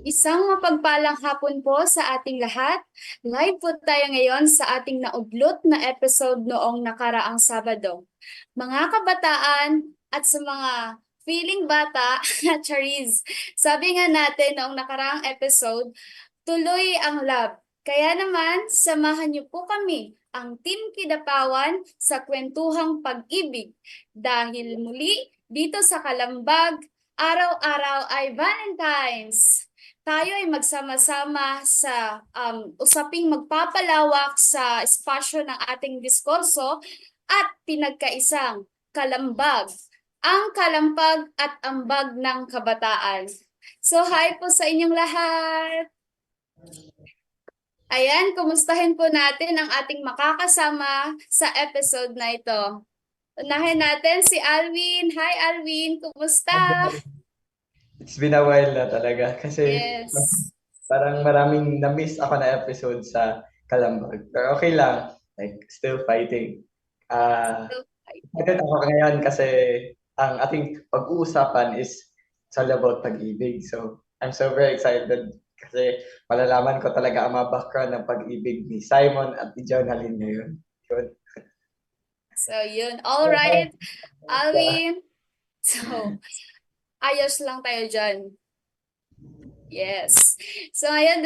Isang mapagpalang hapon po sa ating lahat. Live po tayo ngayon sa ating naudlot na episode noong nakaraang Sabado. Mga kabataan at sa mga feeling bata, Charis, sabi nga natin noong nakaraang episode, tuloy ang love. Kaya naman, samahan niyo po kami, ang Team Kidapawan sa kwentuhang pag-ibig. Dahil muli, dito sa Kalambag, araw-araw ay Valentine's. Tayo ay magsama-sama sa usaping magpapalawak sa espasyo ng ating diskurso at pinagkaisang kalambag, ang kalampag at ambag ng kabataan. So, hi po sa inyong lahat! Ayan, kumustahin po natin ang ating makakasama sa episode na ito. Unahin natin si Alwin. Hi Alwin, kumusta? It's been a while na talaga kasi Yes. parang maraming na-miss ako na episode sa Kalambag. Pero okay lang, like still fighting. Ah, So, excited ako ngayon kasi ang ating pag-uusapan is it's all about pag-ibig. So, I'm so very excited kasi malalaman ko talaga ang mga background ng pag-ibig ni Simon at ni Jonalyn ngayon. Yun. so yun. All right, Alwin. So, ayos lang tayo dyan. Yes. So, ngayon,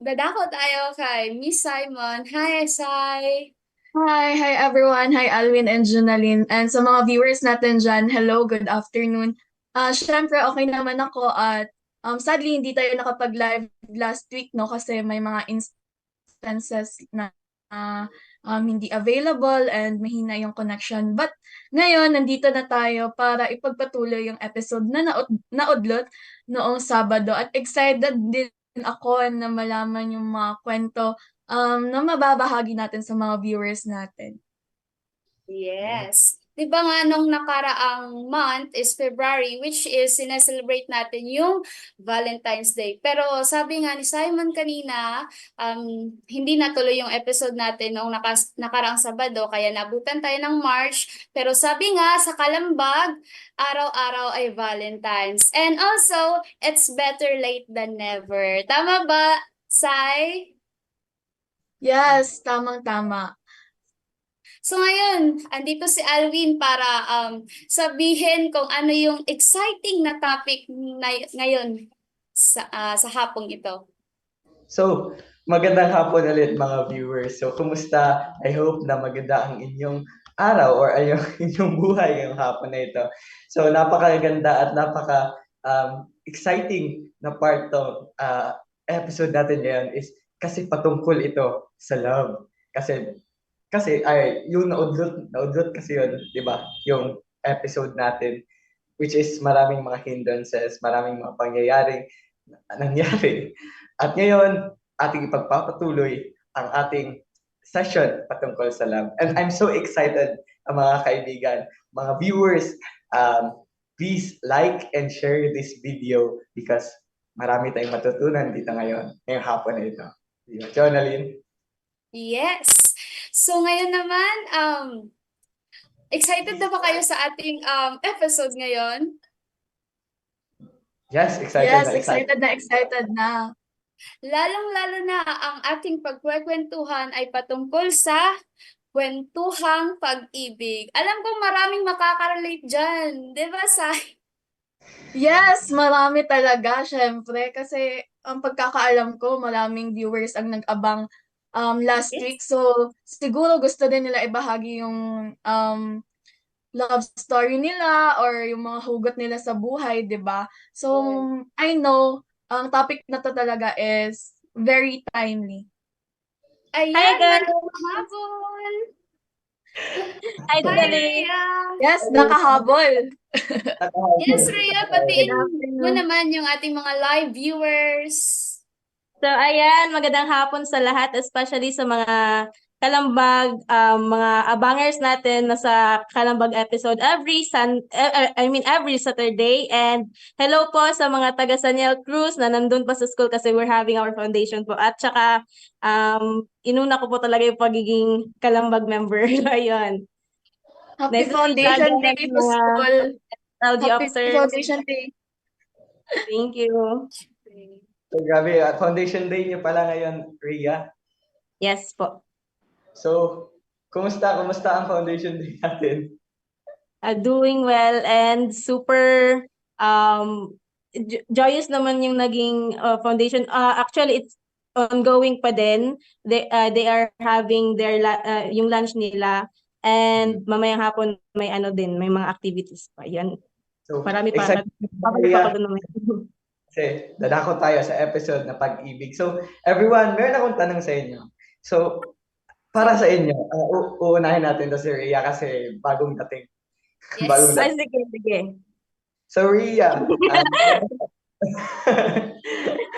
dadako tayo kay Miss Simon. Hi, Sai. Hi everyone. Hi Alwin and Junalyn. And sa mga viewers natin dyan, hello, good afternoon. Syempre, okay naman ako at sadly hindi tayo nakapag-live last week, no, kasi may mga instances na hindi available and mahina yung connection. But ngayon, nandito na tayo para ipagpatuloy yung episode na naudlot noong Sabado at excited din ako na malaman yung mga kwento na mababahagi natin sa mga viewers natin. Yes. 'Di ba nga nung nakaraang month is February, which is sineselebrate natin yung Valentine's Day. Pero sabi nga ni Simon kanina, hindi natuloy yung episode natin nung nakaraang Sabado, kaya nabutan tayo ng March. Pero sabi nga sa Kalambag, araw-araw ay Valentine's. And also, it's better late than never. Tama ba, Sai? Yes, tamang-tama. So ngayon, andito si Alvin para sabihin kung ano yung exciting na topic na ngayon sa hapong ito. So, magandang hapon ulit mga viewers. So, kumusta? I hope na maganda ang inyong araw or ay inyong buhay ngayong hapon na ito. So, napakaganda at exciting na part to episode natin ngayon is kasi patungkol ito sa love. Kasi ay yung naudlot kasi yun, 'di ba? Yung episode natin which is maraming mga hindrances, maraming mga pangyayaring nangyari. At ngayon, ating ipagpapatuloy ang ating session patungkol sa love. And I'm so excited, mga kaibigan, mga viewers, please like and share this video because marami tayong matutunan dito ngayong hapon na ito. Jonalyn? Yes. So ngayon naman, excited na ba kayo sa ating episode ngayon? Yes, excited Yes, na excited. excited na. Lalong-lalo na ang ating pagkwekwentuhan ay patungkol sa kwentuhang pag-ibig. Alam ko maraming makaka-relate dyan. Di ba, Sai? Yes, marami talaga, syempre. Kasi ang pagkakaalam ko, maraming viewers ang nag-abang last Yes. week. So, siguro gusto din nila ibahagi yung love story nila or yung mga hugot nila sa buhay, 'di ba? So, I know ang topic na to talaga is very timely. Hi Ayan, guys! magandang hapon! Hi Hi, Dali! Rhea! Yes, nakahabol. Yes, Rhea, Good batiin mo afternoon. naman yung ating mga live viewers. So ayan, magandang hapon sa lahat, especially sa mga Kalambag, mga abangers natin na sa Kalambag episode every Saturday. And hello po sa mga taga Saniel Cruz na nandun pa sa school kasi we're having our foundation po. At saka inuna ko po talaga yung pagiging Kalambag member. Ayun. Happy Nice to meet you Foundation again Day to mga school. LG Happy officers. Foundation Day. Thank you. So, grabe, foundation day niyo pala ngayon, Rhea. Yes po. So, kumusta ang foundation day natin? Doing well and super joyous naman yung naging foundation. Actually, it's ongoing pa din. They are having their yung lunch nila and mamayang hapon may ano din, may mga activities pa. Yan. So, Marami pa. excited Babalik Rhea, ako doon mamaya. kasi dadako tayo sa episode na pag-ibig. So, everyone, meron akong tanong sa inyo. So, para sa inyo, uunahin natin to si Rhea kasi bagong dating. Bagong Yes. Ay, dating. sige. So, Rhea,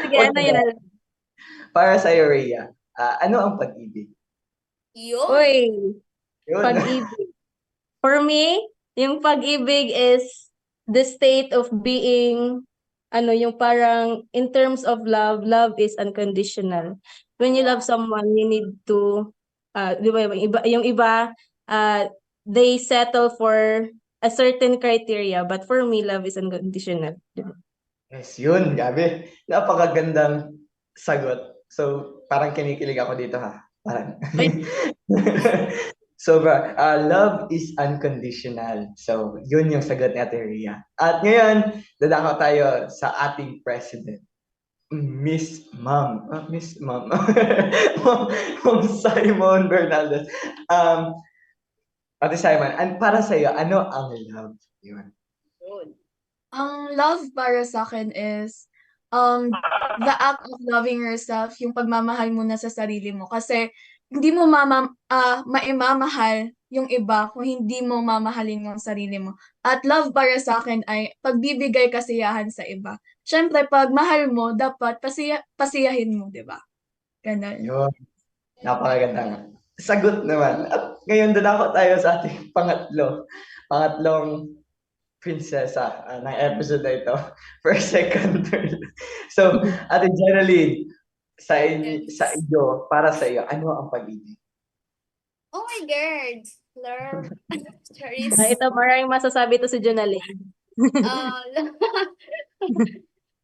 Sige, ano yun? para sa iyo, Rhea, ano ang pag-ibig? Yun. Uy, Yun. pag-ibig. For me, yung pag-ibig is the state of being, yung parang, in terms of love, love is unconditional. When you love someone, you need to, di ba, yung iba, they settle for a certain criteria, but for me, love is unconditional. Yes, yun, gabi. Napakagandang sagot. So, parang kinikilig ako dito ha. Parang. Sobra. Love is unconditional. So, yun yung sagot ni Ate Rhea. At ngayon, dadako tayo sa ating president. Miss Ma'am. Miss Ma'am. Ma'am Simon Bernaldez. Ate Simon, para sa iyo, ano ang love? Yun. Yun. Ang love para sa akin is the act of loving yourself, yung pagmamahal mo na sa sarili mo. Kasi hindi mo maimamahal yung iba kung hindi mo mamahalin yung sarili mo. At love para sa akin ay pagbibigay kasiyahan sa iba. Siyempre, pag mahal mo, dapat pasiyahin mo, di ba? Ganun. Yun. Napakagandang sagot naman. At ngayon, dadako tayo sa ating pangatlong prinsesa ng episode na ito. First, second, third. So, Ate Jenaline, sa iyo, para sa iyo, ano ang pag-ibig? Oh my God. Love. Charis. Ito, maraming masasabi to si Jonalyn.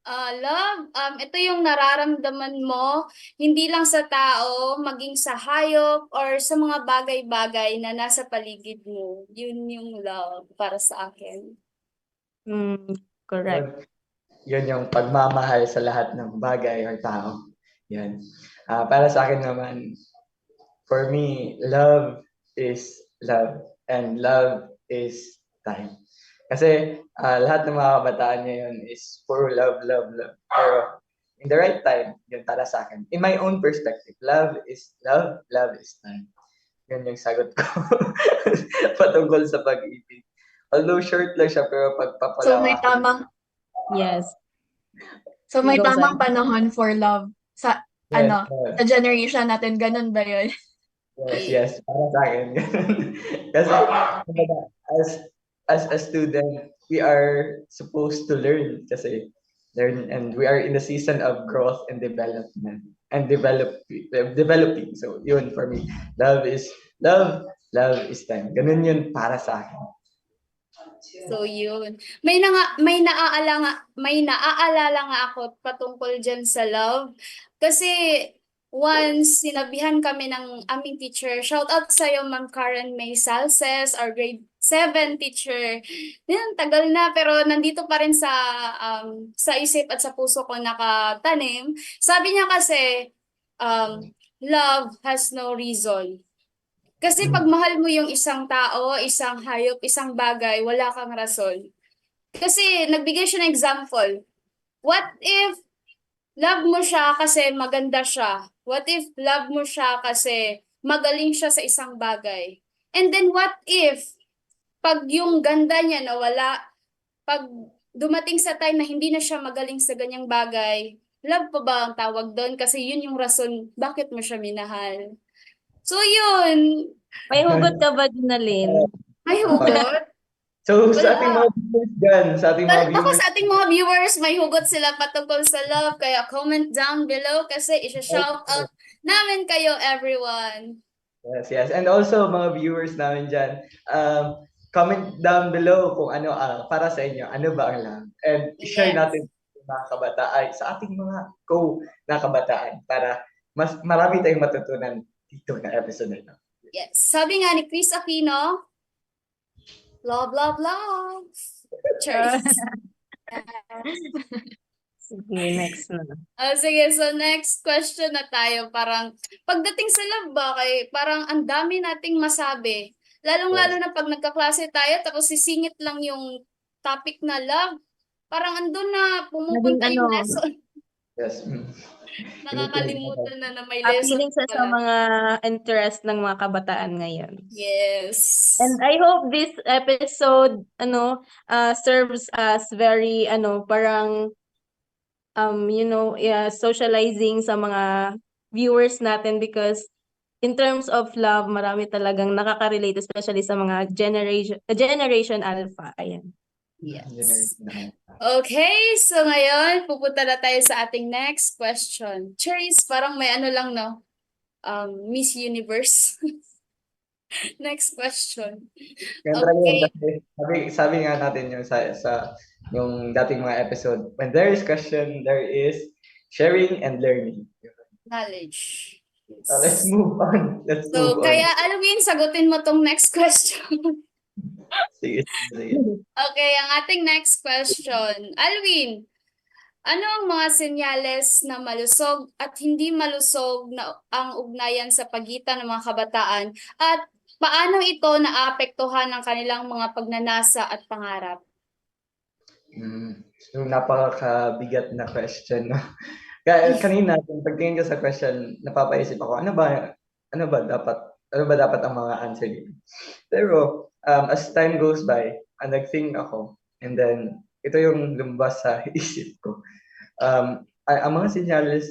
Ah, love, ito yung nararamdaman mo, hindi lang sa tao, maging sa hayop or sa mga bagay-bagay na nasa paligid mo. Yun yung love para sa akin. Correct. Yun yung pagmamahal sa lahat ng bagay or tao. Yan. Para sa akin naman, for me, love is love and love is time. Kasi lahat ng mga kabataan ngayon is puro love, love, love. Pero in the right time, yun para sa akin. In my own perspective, love is love, love is time. Yun yung sagot ko patungkol sa pag-ibig. Although short lang siya, pero So may pagpapalawa. tamang Yes. may Go, tamang Sai. panahon for love sa Yes, sa generation natin, ganun ba yun? yes, para sa akin. Kasi kumbaga, as a student, we are supposed to learn and we are in the season of growth and development and developing. So yun for me, love is time. Ganun yun para sa akin. So yun. May naaalala nga ako patungkol dyan sa love. Kasi once sinabihan kami ng aming teacher, shout out sa iyo Ma'am Karen May Salces, our grade 7 teacher. Yan, tagal na pero nandito pa rin sa isip at sa puso ko nakatanim. Sabi niya kasi love has no reason. Kasi pag mahal mo yung isang tao, isang hayop, isang bagay, wala kang rason. Kasi nagbigay siya ng example. What if love mo siya kasi maganda siya? What if love mo siya kasi magaling siya sa isang bagay? And then what if pag yung ganda niya nawala, pag dumating sa time na hindi na siya magaling sa ganyang bagay, love pa ba ang tawag doon? Kasi yun yung rason bakit mo siya minahal. So yun, May hugot ka ba, Jonalyn? may hugot. So Wala. sa ating mga viewers dyan, Baka sa ating mga viewers, may hugot sila patungkol sa love. Kaya comment down below kasi isa-shout out namin kayo, everyone. Yes. And also, mga viewers namin dyan, comment down below kung ano, para sa inyo, ano ba ang love? And share Yes. natin mga kabataan, sa ating mga na kabataan para mas marami tayong matutunan dito na episode na ito. Yes. Sabi nga ni Chris Aquino, love, love, love. Cheers. Sige, next na. Sige, so next question na tayo. Parang, pagdating sa love ba, parang ang dami nating masabi. Lalong-lalo na pag nagkaklase tayo, tapos sisingit lang yung topic na love. Parang andun na, pumupunta Naging yung ano, lesson. Yes. Nakakalimutan na may lesson appealing sa pala. mga interest ng mga kabataan ngayon. Yes. And I hope this episode, serves as very, parang, socializing sa mga viewers natin because in terms of love, marami talagang nakaka-relate, especially sa mga Generation Alpha. Ayan. Yes. Okay, so ngayon, pupunta na tayo sa ating next question. Cherries, parang may ano lang, no? Miss Universe. Next question. Siyempre yun, Okay. kasi sabi nga natin yung sa yung dating mga episode, when there is question, there is sharing and learning. Knowledge. Let's move on. Let's So, move on. kaya Alvin, sagutin mo tong next question. Sige, sige. Okay, ang ating next question. Alvin, ano ang mga senyales na malusog at hindi malusog na ang ugnayan sa pagitan ng mga kabataan at paano ito naapektuhan ng kanilang mga pagnanasa at pangarap? So, napakabigat na question, no? Kanina, kung pagtingin ko sa question, napapaisip ako, ano ba dapat ang mga answer dito? Pero, as time goes by, nag-think ako, and then, ito yung lumabas sa isip ko. Ang mga senyales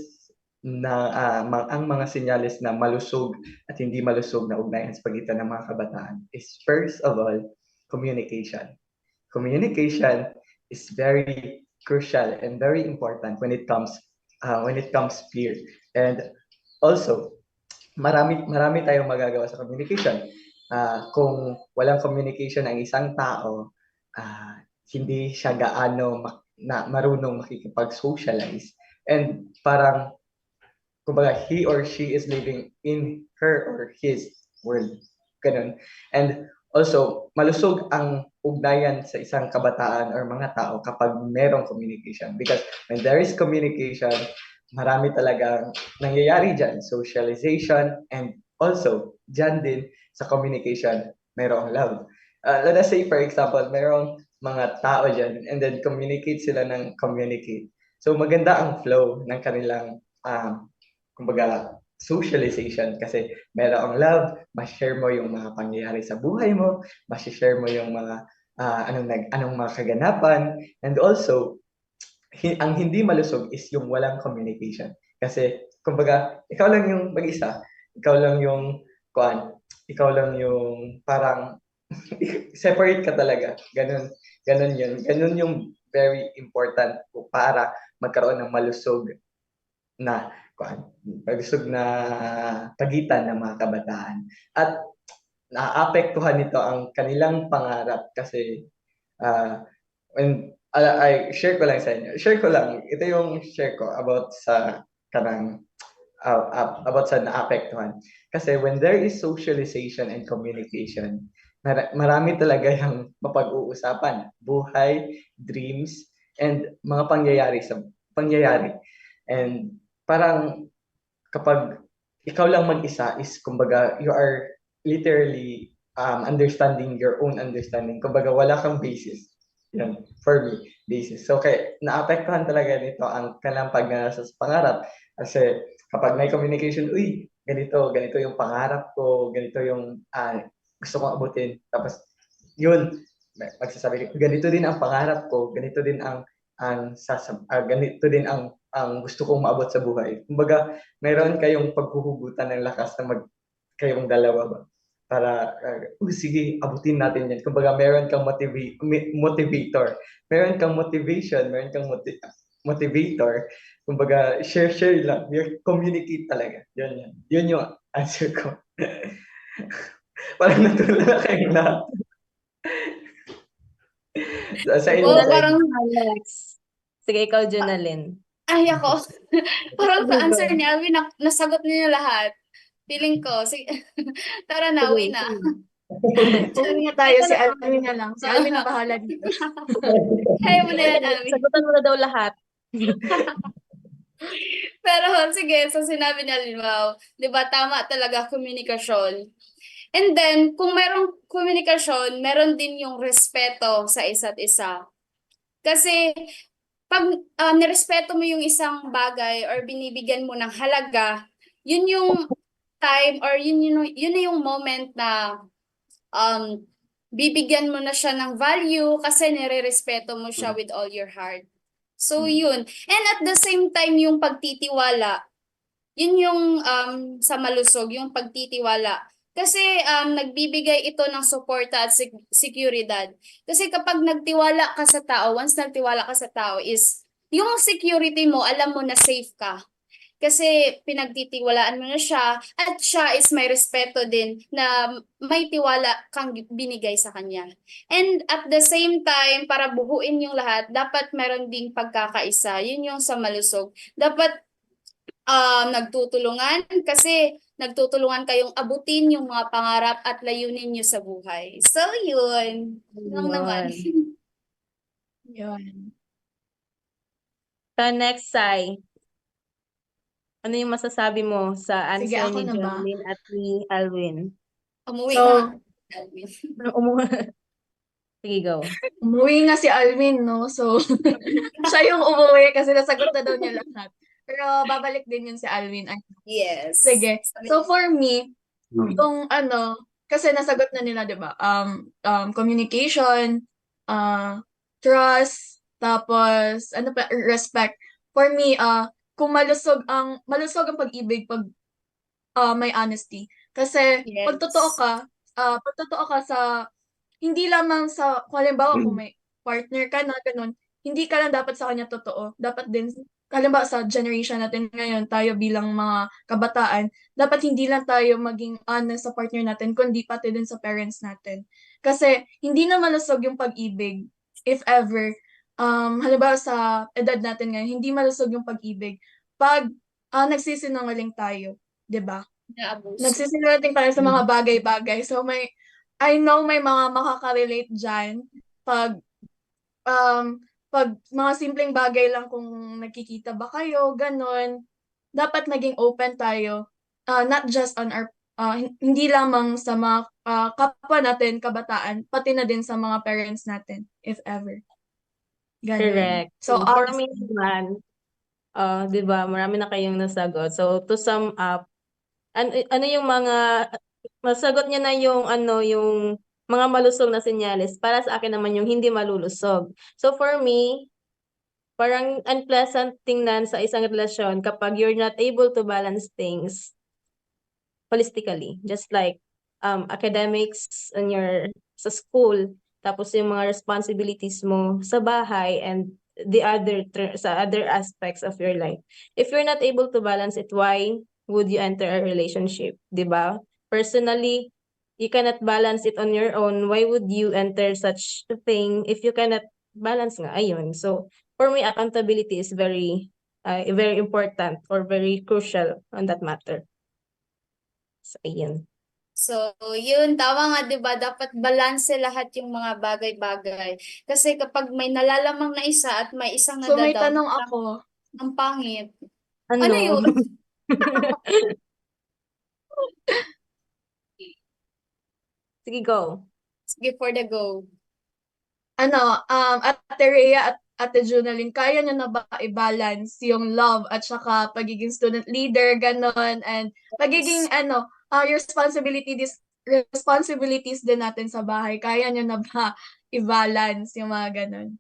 ang mga senyales na malusog at hindi malusog na ugnayan sa pagitan ng mga kabataan is first of all, communication. Communication is very crucial and very important when it comes peer. And also, marami tayong magagawa sa communication. Kung walang communication ang isang tao, hindi siya gaano marunong makikipag-socialize. And parang, kumbaga, he or she is living in her or his world. Ganun. And also, malusog ang ugnayan sa isang kabataan or mga tao kapag merong communication. Because when there is communication, marami talagang nangyayari dyan. Socialization, and also, dyan din sa communication, merong love. Let us say, for example, merong mga tao dyan, and then communicate sila ng communicate. So, maganda ang flow ng kanilang kumbaga, socialization kasi merong love, ma-share mo yung mga pangyayari sa buhay mo, ma-share mo yung mga anong mga kaganapan, and also ang hindi malusog is yung walang communication. Kasi kumbaga, ikaw lang yung mag-isa, ikaw lang yung parang separate ka talaga. Ganun yun. Ganun yung very important para magkaroon ng malusog na pagitan ng mga kabataan. At naapektuhan nito ang kanilang pangarap kasi share ko lang sa inyo. Ito yung share ko about sa naapektuhan. Kasi when there is socialization and communication, marami talaga yung mapag-uusapan. Buhay, dreams, and mga pangyayari. And parang kapag ikaw lang mag-isa is kumbaga you are literally understanding your own understanding. Kumbaga wala kang basis. Yan, for me, basis. So naapektuhan talaga nito ang kanilang pagnanasa sa pangarap. Kasi kapag may communication, ganito yung pangarap ko, ganito yung gusto kong abutin. Tapos yun, magsasabi ko, ganito din ang pangarap ko, ganito din ganito din ang gusto kong maabot sa buhay. Kumbaga, mayroon kayong paghuhugutan ng lakas na kayong dalawa ba? Para, sige, abutin natin yan. Kumbaga, meron kang motivator. Meron kang motivation, meron kang motivator. Kumbaga, share lang. Communicate talaga. Yun yung answer ko. Parang natulala kayong lahat. Sa inyo, Oo, parang Alex. Sige, ikaw, Junalyn. Ay, ako. Parang sa answer ni Alvin, nasagot niyo lahat. Feeling ko. Sige. Tara na, uwi Sige, na. sige. Uwi na tayo, Ito si na, Alvin na lang. Si Alvin na bahala dito. Kaya mo na yan, Alvin. sagutan mo na daw lahat. Pero sige, so sinabi niya, wow, di ba, tama talaga, komunikasyon. And then, kung merong komunikasyon, meron din yung respeto sa isa't isa. Kasi, pag nirespeto mo yung isang bagay or binibigyan mo ng halaga, yun yung time or yun na yung moment na um, bibigyan mo na siya ng value kasi nire-respeto mo siya with all your heart. So, yun. And at the same time, yung pagtitiwala, yun yung sa malusog, yung pagtitiwala. Kasi nagbibigay ito ng suporta at seguridad. Kasi kapag nagtiwala ka sa tao, once nagtiwala ka sa tao is, yung security mo, alam mo na safe ka. Kasi pinagtitiwalaan mo na siya at siya is may respeto din na may tiwala kang binigay sa kanya. And at the same time, para buhuin yung lahat, dapat meron ding pagkakaisa. Yun yung sa malusog. Dapat nagtutulungan kasi nagtutulungan kayong abutin yung mga pangarap at layunin nyo sa buhay. So, yun. Yun lang naman. Yun. Yun. So, next, Sai. Ano yung masasabi mo sa Sige, answer ako ni na ba? Jonalyn at ni Alwin? Umuwi So, na. Sige, go. umuwi na si Alvin, no? So, siya yung umuwi kasi nasagot na daw niya lahat. Pero babalik din yun si Alvin. Ay, Yes. sige. So, for me, yung kasi nasagot na nila, di ba? Communication, trust, tapos, ano pa, respect. For me, kung malusog ang pag-ibig pag may honesty. Kasi Yes. pag totoo ka sa, hindi lamang sa, kung halimbawa kung may partner ka na ganun, hindi ka lang dapat sa kanya totoo. Dapat din, halimbawa sa generation natin ngayon, tayo bilang mga kabataan, dapat hindi lang tayo maging honest sa partner natin, kundi pati din sa parents natin. Kasi hindi na malusog yung pag-ibig, if ever, halimbawa sa edad natin ngayon, hindi malusog yung pag-ibig pag nagsisinungaling tayo, 'di ba? Na-abuse. Nagsisinungaling tayo sa mga bagay-bagay. So I know may mga makaka-relate dyan pag mga simpleng bagay lang kung nakikita ba kayo, ganun. Dapat naging open tayo, not just on our, hindi lamang sa mga kapwa natin, kabataan, pati na din sa mga parents natin, if ever. Ganun. Correct. So, For me naman, di ba, marami na kayong nasagot. So, to sum up, ano yung mga, masagot niya na yung, yung mga malusog na senyales. Para sa akin naman yung hindi malulusog. So, for me, parang unpleasant tingnan sa isang relasyon kapag you're not able to balance things holistically. Just like academics in sa school, tapos yung mga responsibilities mo sa bahay and sa other aspects of your life. If you're not able to balance it, why would you enter a relationship? 'Di ba? Personally, you cannot balance it on your own. Why would you enter such a thing if you cannot balance nga? Ayun. So, for me, accountability is very important or very crucial on that matter. So, ayun. So, yun, tama nga, di ba? Dapat balanse lahat yung mga bagay-bagay. Kasi kapag may nalalamang na isa at may isang so may nadadown, tanong ako. ang pangit. Ano? Ano yun? Sige, go. Sige, for the go. Ate Rhea at Ate Junalyn, kaya niyo na ba i-balance yung love at saka pagiging student leader, ganon, and pagiging, responsibilities din natin sa bahay, kaya niyo na ba i-balance yung mga ganon?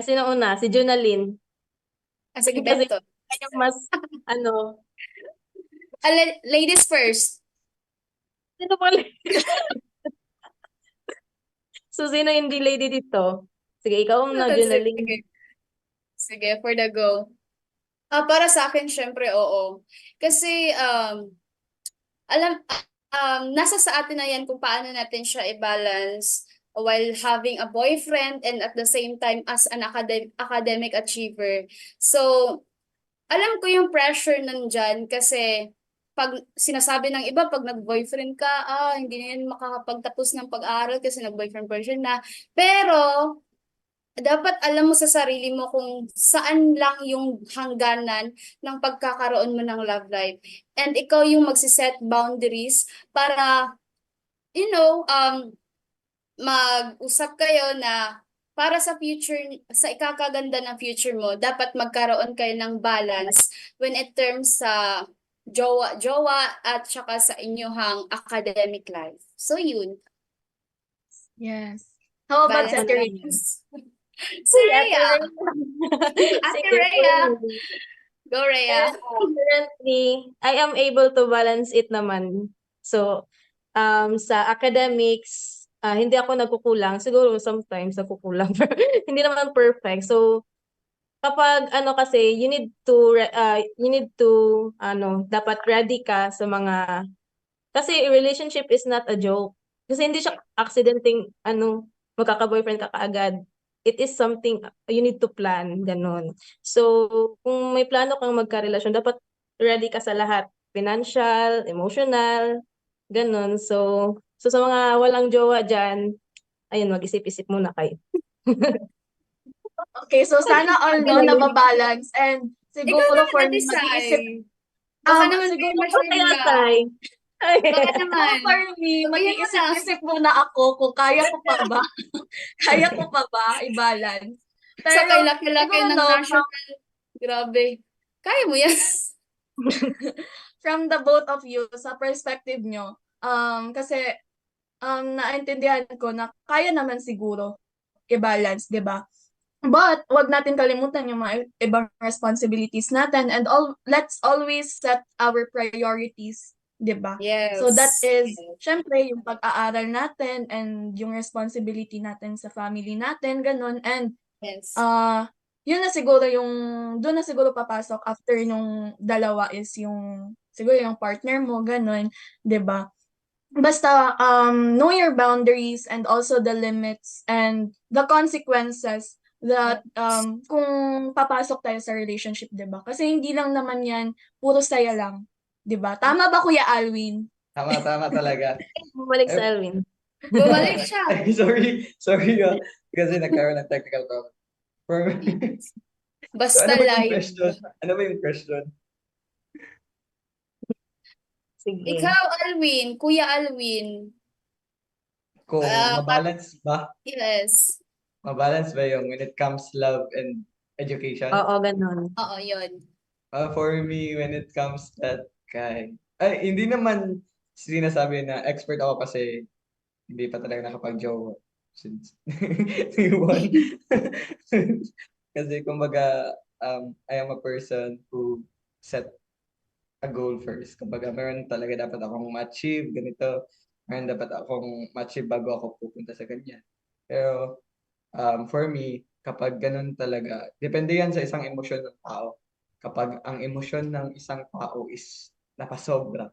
Sino una? Si Junalyn. Sige, Kasi Beto. yung mas, Ladies first. sino pala? So, sino hindi lady dito? Sige, ikaw na, Junalyn. Sige. Sige, for the go. Para sa akin, syempre, oo. Kasi, nasa sa atin na yan kung paano natin siya i-balance. while having a boyfriend and at the same time as an academic achiever. So, alam ko yung pressure nandyan kasi pag sinasabi ng iba, pag nag-boyfriend ka, hindi na yan makakapagtapos ng pag-aaral kasi nag-boyfriend na. Pero, dapat alam mo sa sarili mo kung saan lang yung hangganan ng pagkakaroon mo ng love life. And ikaw yung magsiset boundaries para, mag-usap kayo na para sa future, sa ikakaganda ng future mo, dapat magkaroon kayo ng balance when it terms sa jowa at saka sa inyong academic life. So yun, Yes. How about balance. Ate Rhea? Si Rhea. Ate Sige Rhea. po. Go Rhea. Currently, I am able to balance it naman. So, sa academics, hindi ako nagkukulang. Siguro sometimes nagkukulang. Pero hindi naman perfect. So, kapag kasi, you need to, dapat ready ka sa mga, kasi relationship is not a joke. Kasi hindi siya accidenting, magkaka-boyfriend ka kaagad. It is something you need to plan, ganun. So, kung may plano kang magka-relasyon, dapat ready ka sa lahat. Financial, emotional, ganun. So sa mga walang jowa dyan, ayun, mag-isip-isip muna kayo. Okay, so sana all no nababalance and Ikaw siguro naman, for Ate me mag-iisip Sai. Baka naman siguro kayo Okay, ma-share ka. Atay. Baka siguro naman. for me Sabihin mo na. mag-iisip-isip muna ako kung kaya ko pa ba i-balance. Sa Pero kailaki-laki siguro ng no, national. Grabe. Kaya mo yan. from the both of you sa perspective nyo, kasi naintindihan ko na kaya naman siguro i-balance, 'di ba? But wag natin kalimutan yung mga ibang responsibilities natin and let's always set our priorities, 'di ba? Yes. So that is syempre yung pag-aaral natin and yung responsibility natin sa family natin, ganun. And Yes. yun na siguro doon na siguro papasok after nung dalawa is yung siguro yung partner mo, ganun, 'di ba? Basta know your boundaries and also the limits and the consequences that kung papasok tayo sa relationship, 'di ba? Kasi hindi lang naman 'yan puro saya lang, 'di ba? Tama ba Kuya Alwin? Tama talaga. Bumalik sa Alvin. Bumalik siya. Ay, sorry kasi nagkaroon ng technical problem. So, Basta ano ba yung live. question? Ano ba yung question? Sige. Ikaw, Alwin. Kuya Alwin. Kung mabalance ba? Yes. Mabalance ba yung when it comes love and education? Oo, ganun. Oo, yun. For me, when it comes that hindi naman sinasabi na expert ako kasi hindi pa talaga nakapag-jowa since day one. Kasi kumbaga, I am a person who set a goal first. Kumbaga, meron talaga dapat akong ma-achieve, ganito. Meron dapat akong ma-achieve bago ako pupunta sa ganyan. Pero, for me, kapag ganun talaga, depende yan sa isang emosyon ng tao. Kapag ang emosyon ng isang tao is napasobra,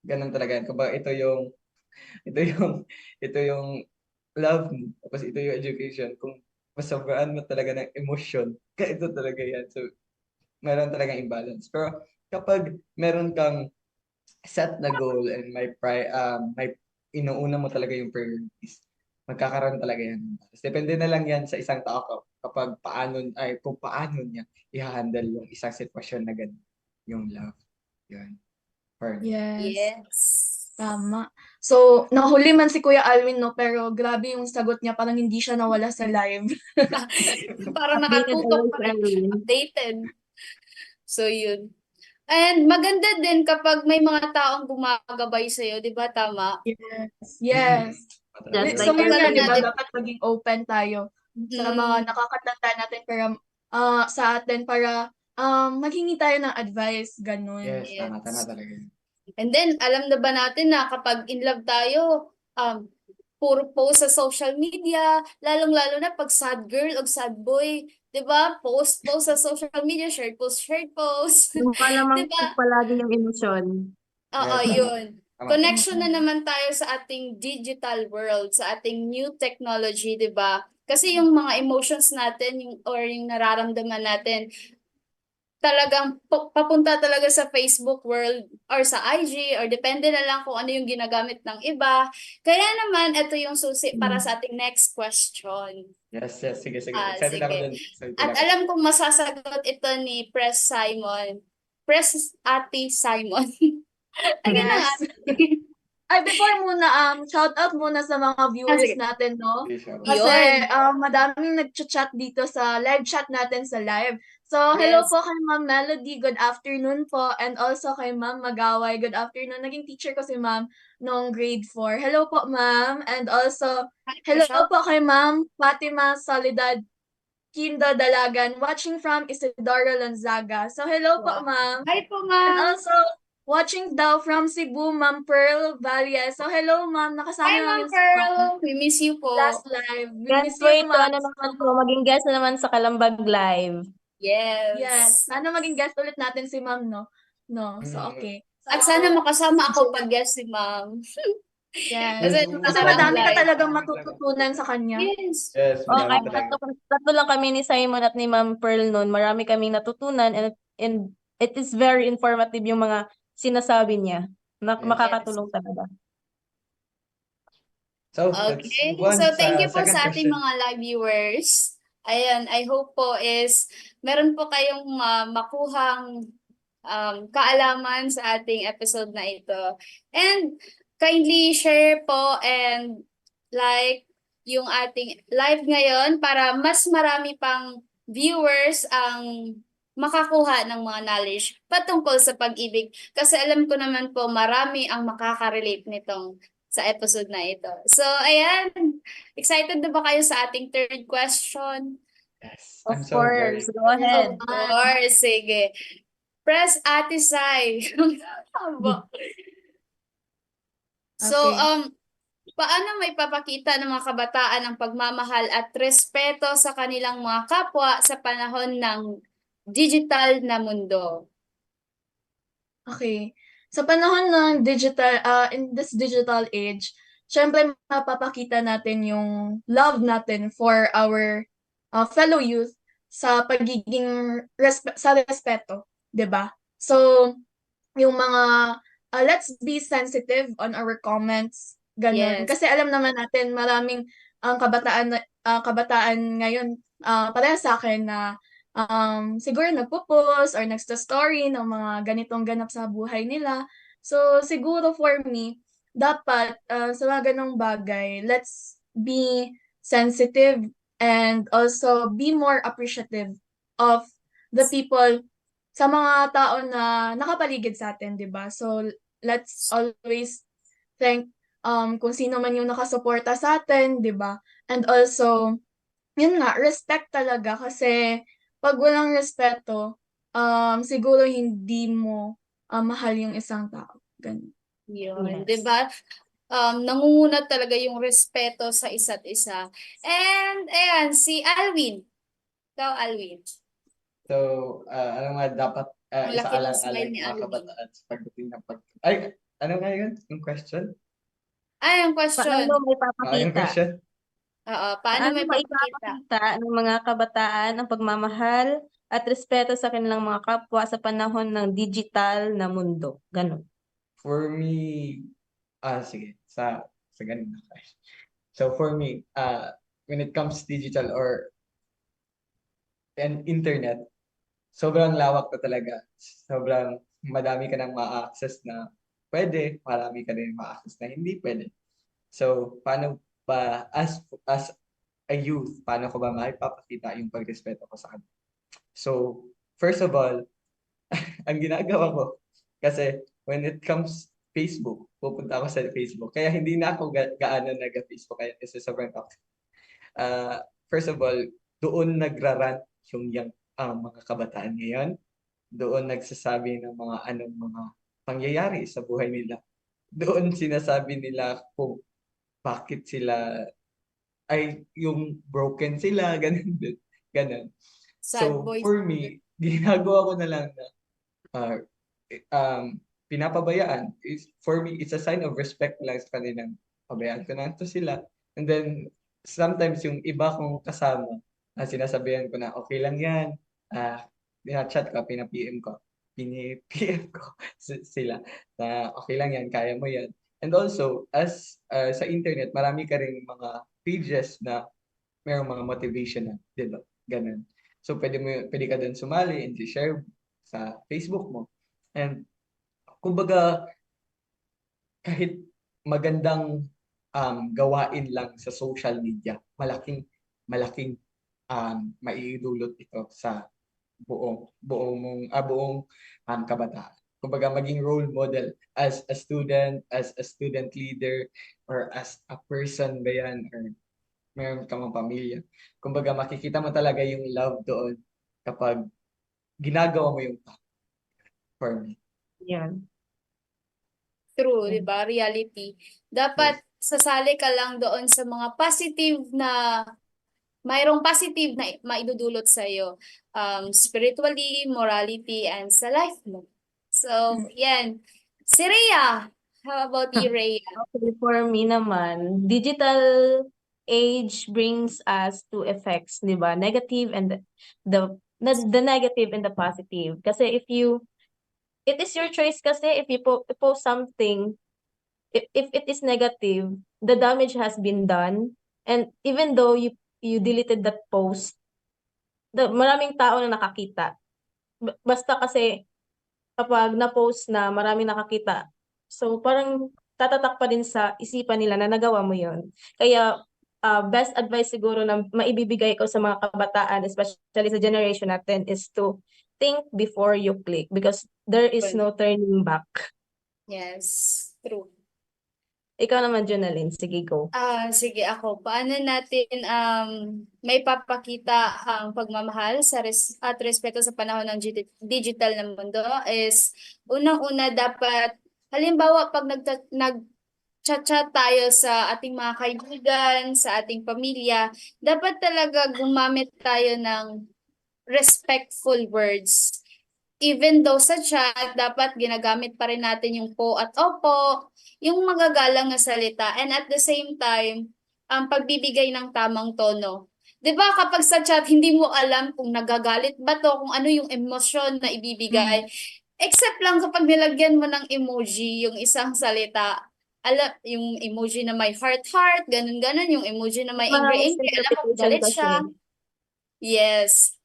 ganun talaga yan. Kapag ito yung love mo, tapos ito yung education, kung masobraan mo talaga ng emosyon, kaya ito talaga yan. So, meron talagang imbalance. Pero kapag meron kang set na goal and may inuuna mo talaga yung priorities, magkakaroon talaga yan. Depende na lang yan sa isang tao kapag kung paano niya i-handle yung isang sitwasyon na ganun, yung love. Yun. For me. Yes. Yes. Tama. So, nahuli man si Kuya Alwin, no? Pero grabe yung sagot niya, parang hindi siya nawala sa live. Parang Updated nakatutok always pa sa rin. Alvin. Updated. So, yun. And maganda din kapag may mga taong gumagabay sa'yo, di ba? Tama? Yes. Just So, like yun nga, Lalo di ba? natin- Dapat maging open tayo sa mga nakakatanda natin para sa atin para maghingi tayo ng advice, ganun. Yes, Yes. tama talaga yun. And then, alam na ba natin na kapag in love tayo, puro post sa social media, lalong-lalo na pag sad girl o sad boy, 'di ba? Post sa social media, shirt post. Yung malamang Diba? palagi yung emosyon. Oo, Yes, tama. yun. Tama po. connection na naman tayo sa ating digital world, sa ating new technology, 'di ba? Kasi yung mga emotions natin, or yung nararamdaman natin, talagang papunta talaga sa Facebook world or sa IG, or depende na lang kung ano yung ginagamit ng iba. Kaya naman, ito yung susi para sa ating next question. Yes, yes. Sige. Excited ako Sige. dun. Excited At ako. alam kong masasagot ito ni Press Simon. Press Ate Simon. Again na nga. Yes. Ay, before muna, shout out muna sa mga viewers sige. natin, no? Okay, sure. Kasi Yun. madaming nag-chat dito sa live chat natin sa live. So, hello Yes. po kay Ma'am Melody, good afternoon po. And also kay Ma'am Magaway, good afternoon. Naging teacher ko si Ma'am noong grade 4. Hello po, Ma'am. And also, hello Shout po kay Ma'am Fatima Soledad Kindo Dalagan, watching from Isidoro Lanzaga. So, hello po, Wow. Ma'am. Hi po, And ma'am. also, watching daw from Cebu, Ma'am Pearl Valle. So, hello, Ma'am. Nakasama Hi, Ma'am namin sa Pearl. We miss you po. last live. We Guest miss po you, ito, Ma'am. ano naman po, maging guest na naman sa Kalambag Live. Yes. Yes. Sana maging guest ulit natin si Ma'am, no? No, so okay. At sana makasama ako pag guest si ma'am. Yes. Kasi Kasi parang madami ka live. talagang matututunan sa kanya. Yes. Yes, Okay, madami talaga. tatlo lang kami ni Simon at ni Ma'am Pearl noon. Marami kaming natutunan and it is very informative yung mga sinasabi niya. Yes. Makakatulong talaga. So, let's Okay. move on So, thank sa you po second sa ating question. mga live viewers. Ayan, I hope po is meron po kayong makuhang kaalaman sa ating episode na ito. And kindly share po and like yung ating live ngayon para mas marami pang viewers ang makakuha ng mga knowledge patungkol sa pag-ibig. Kasi alam ko naman po marami ang makaka-relate nitong sa episode na ito. So, ayan. Excited na ba kayo sa ating third question? Yes, Of I'm so very. course, go ahead. Of course, sige. Press Ate Sai. Aba. So, Okay. paano may papakita ng mga kabataan ang pagmamahal at respeto sa kanilang mga kapwa sa panahon ng digital na mundo? Okay. Sa panahon ng in this digital age, syempre mapapakita natin yung love natin for our fellow youth sa pagiging sa respeto, 'di ba? So, yung mga let's be sensitive on our comments, ganun. Yes. Kasi alam naman natin maraming ang kabataan ngayon pareha sa akin na siguro nagpo-post or nagsta-story ng mga ganitong ganap sa buhay nila. So, siguro for me, dapat sa mga ganong bagay, let's be sensitive and also be more appreciative of the people, sa mga tao na nakapaligid sa atin, 'di ba? So, let's always thank kung sino man yung nakasuporta sa atin, 'di ba? And also, yun nga, respect talaga kasi pag walang respeto, siguro hindi mo mahal yung isang tao. Ganun. Yun, Yes. 'di ba? Nangunguna talaga yung respeto sa isa't isa. And ayan, si Alwin. Ikaw, Alwin. So, ano nga dapat Ang laki ng isaalang-alang smile ni mga Alvin. kabataan sa pagdating ng Ay, ano nga yun? Yung question? Ay, ang question. Paano may Yung papakita? question? Oo, paano may papakita? maipapakita ng mga kabataan ang pagmamahal at respeto sa kanilang mga kapwa sa panahon ng digital na mundo? Ganun. For me, sige, sa ganun na question. So, for me, when it comes to digital or internet, sobrang lawak na talaga. Sobrang madami ka nang ma-access na pwede, marami ka rin ma-access na hindi pwede. So, paano ba, as a youth, paano ko ba maipapakita yung pagrespeto ko sa kanila? So, first of all, ang ginagawa ko, kasi when it comes Facebook, pupunta ako sa Facebook. Kaya hindi na ako gaano nag-Facebook kasi sobrang toxic. First of all, doon nagrarant yung mga kabataan ngayon. Doon nagsasabi ng mga anong mga pangyayari sa buhay nila. Doon sinasabi nila kung bakit sila ay yung broken sila, ganun din. Ganun. Sad So, boys. for me, ginagawa ko na lang na pinapabayaan. For me, it's a sign of respect lang sa kanila. Pabayaan ko na to sila. And then, sometimes yung iba kong kasama, sinasabihan ko na, okay lang yan. Chat ko, pina-PM ko. Pini-PM ko sila na okay lang yan, kaya mo yan. And also, as sa internet, marami ka ring mga pages na mayroong mga motivation na, di ba? Ganun. So, pwede ka dun sumali and share sa Facebook mo. And, kumbaga, kahit magandang gawain lang sa social media, malaking maiidulot ito sa buong kabataan. Kumbaga maging role model as a student, as a student leader, or as a person ba yan, or meron ka mang pamilya. Kumbaga makikita mo talaga yung love doon kapag ginagawa mo yung tama for me. Yan. True, di ba? Reality. Dapat sasali ka lang doon sa mga positive na mayroong positive na maidudulot sa iyo, spiritually, morality, and sa life mo. So, yan. Si Rhea, how about you, Rhea? Okay, for me naman, digital age brings us two effects, di ba? Negative and the negative and the positive. Kasi it is your choice kasi if you post something, if it is negative, the damage has been done. And even though you deleted that post, maraming tao na nakakita. Basta kasi kapag na-post na maraming nakakita, so parang tatatak pa din sa isipan nila na nagawa mo yon. Kaya best advice siguro na maibibigay ko sa mga kabataan, especially sa generation natin, is to think before you click because there is no turning back. Yes, true. Ikaw naman, Jonalyn. Sige, go. Sige ako. Paano natin may papakita ang pagmamahal at respeto sa panahon ng digital na mundo is unang-una dapat halimbawa pag nag-chat tayo sa ating mga kaibigan, sa ating pamilya, dapat talaga gumamit tayo ng respectful words. Even though sa chat, dapat ginagamit pa rin natin yung po at opo, yung magagalang na salita, and at the same time, ang pagbibigay ng tamang tono. 'Di ba kapag sa chat, hindi mo alam kung nagagalit ba to, kung ano yung emosyon na ibibigay. Except lang kapag nilagyan mo ng emoji yung isang salita. Yung emoji na may heart, ganun-ganun, yung emoji na may Mga angry, alam mo, misinterpretation galit kasi. siya. Yes.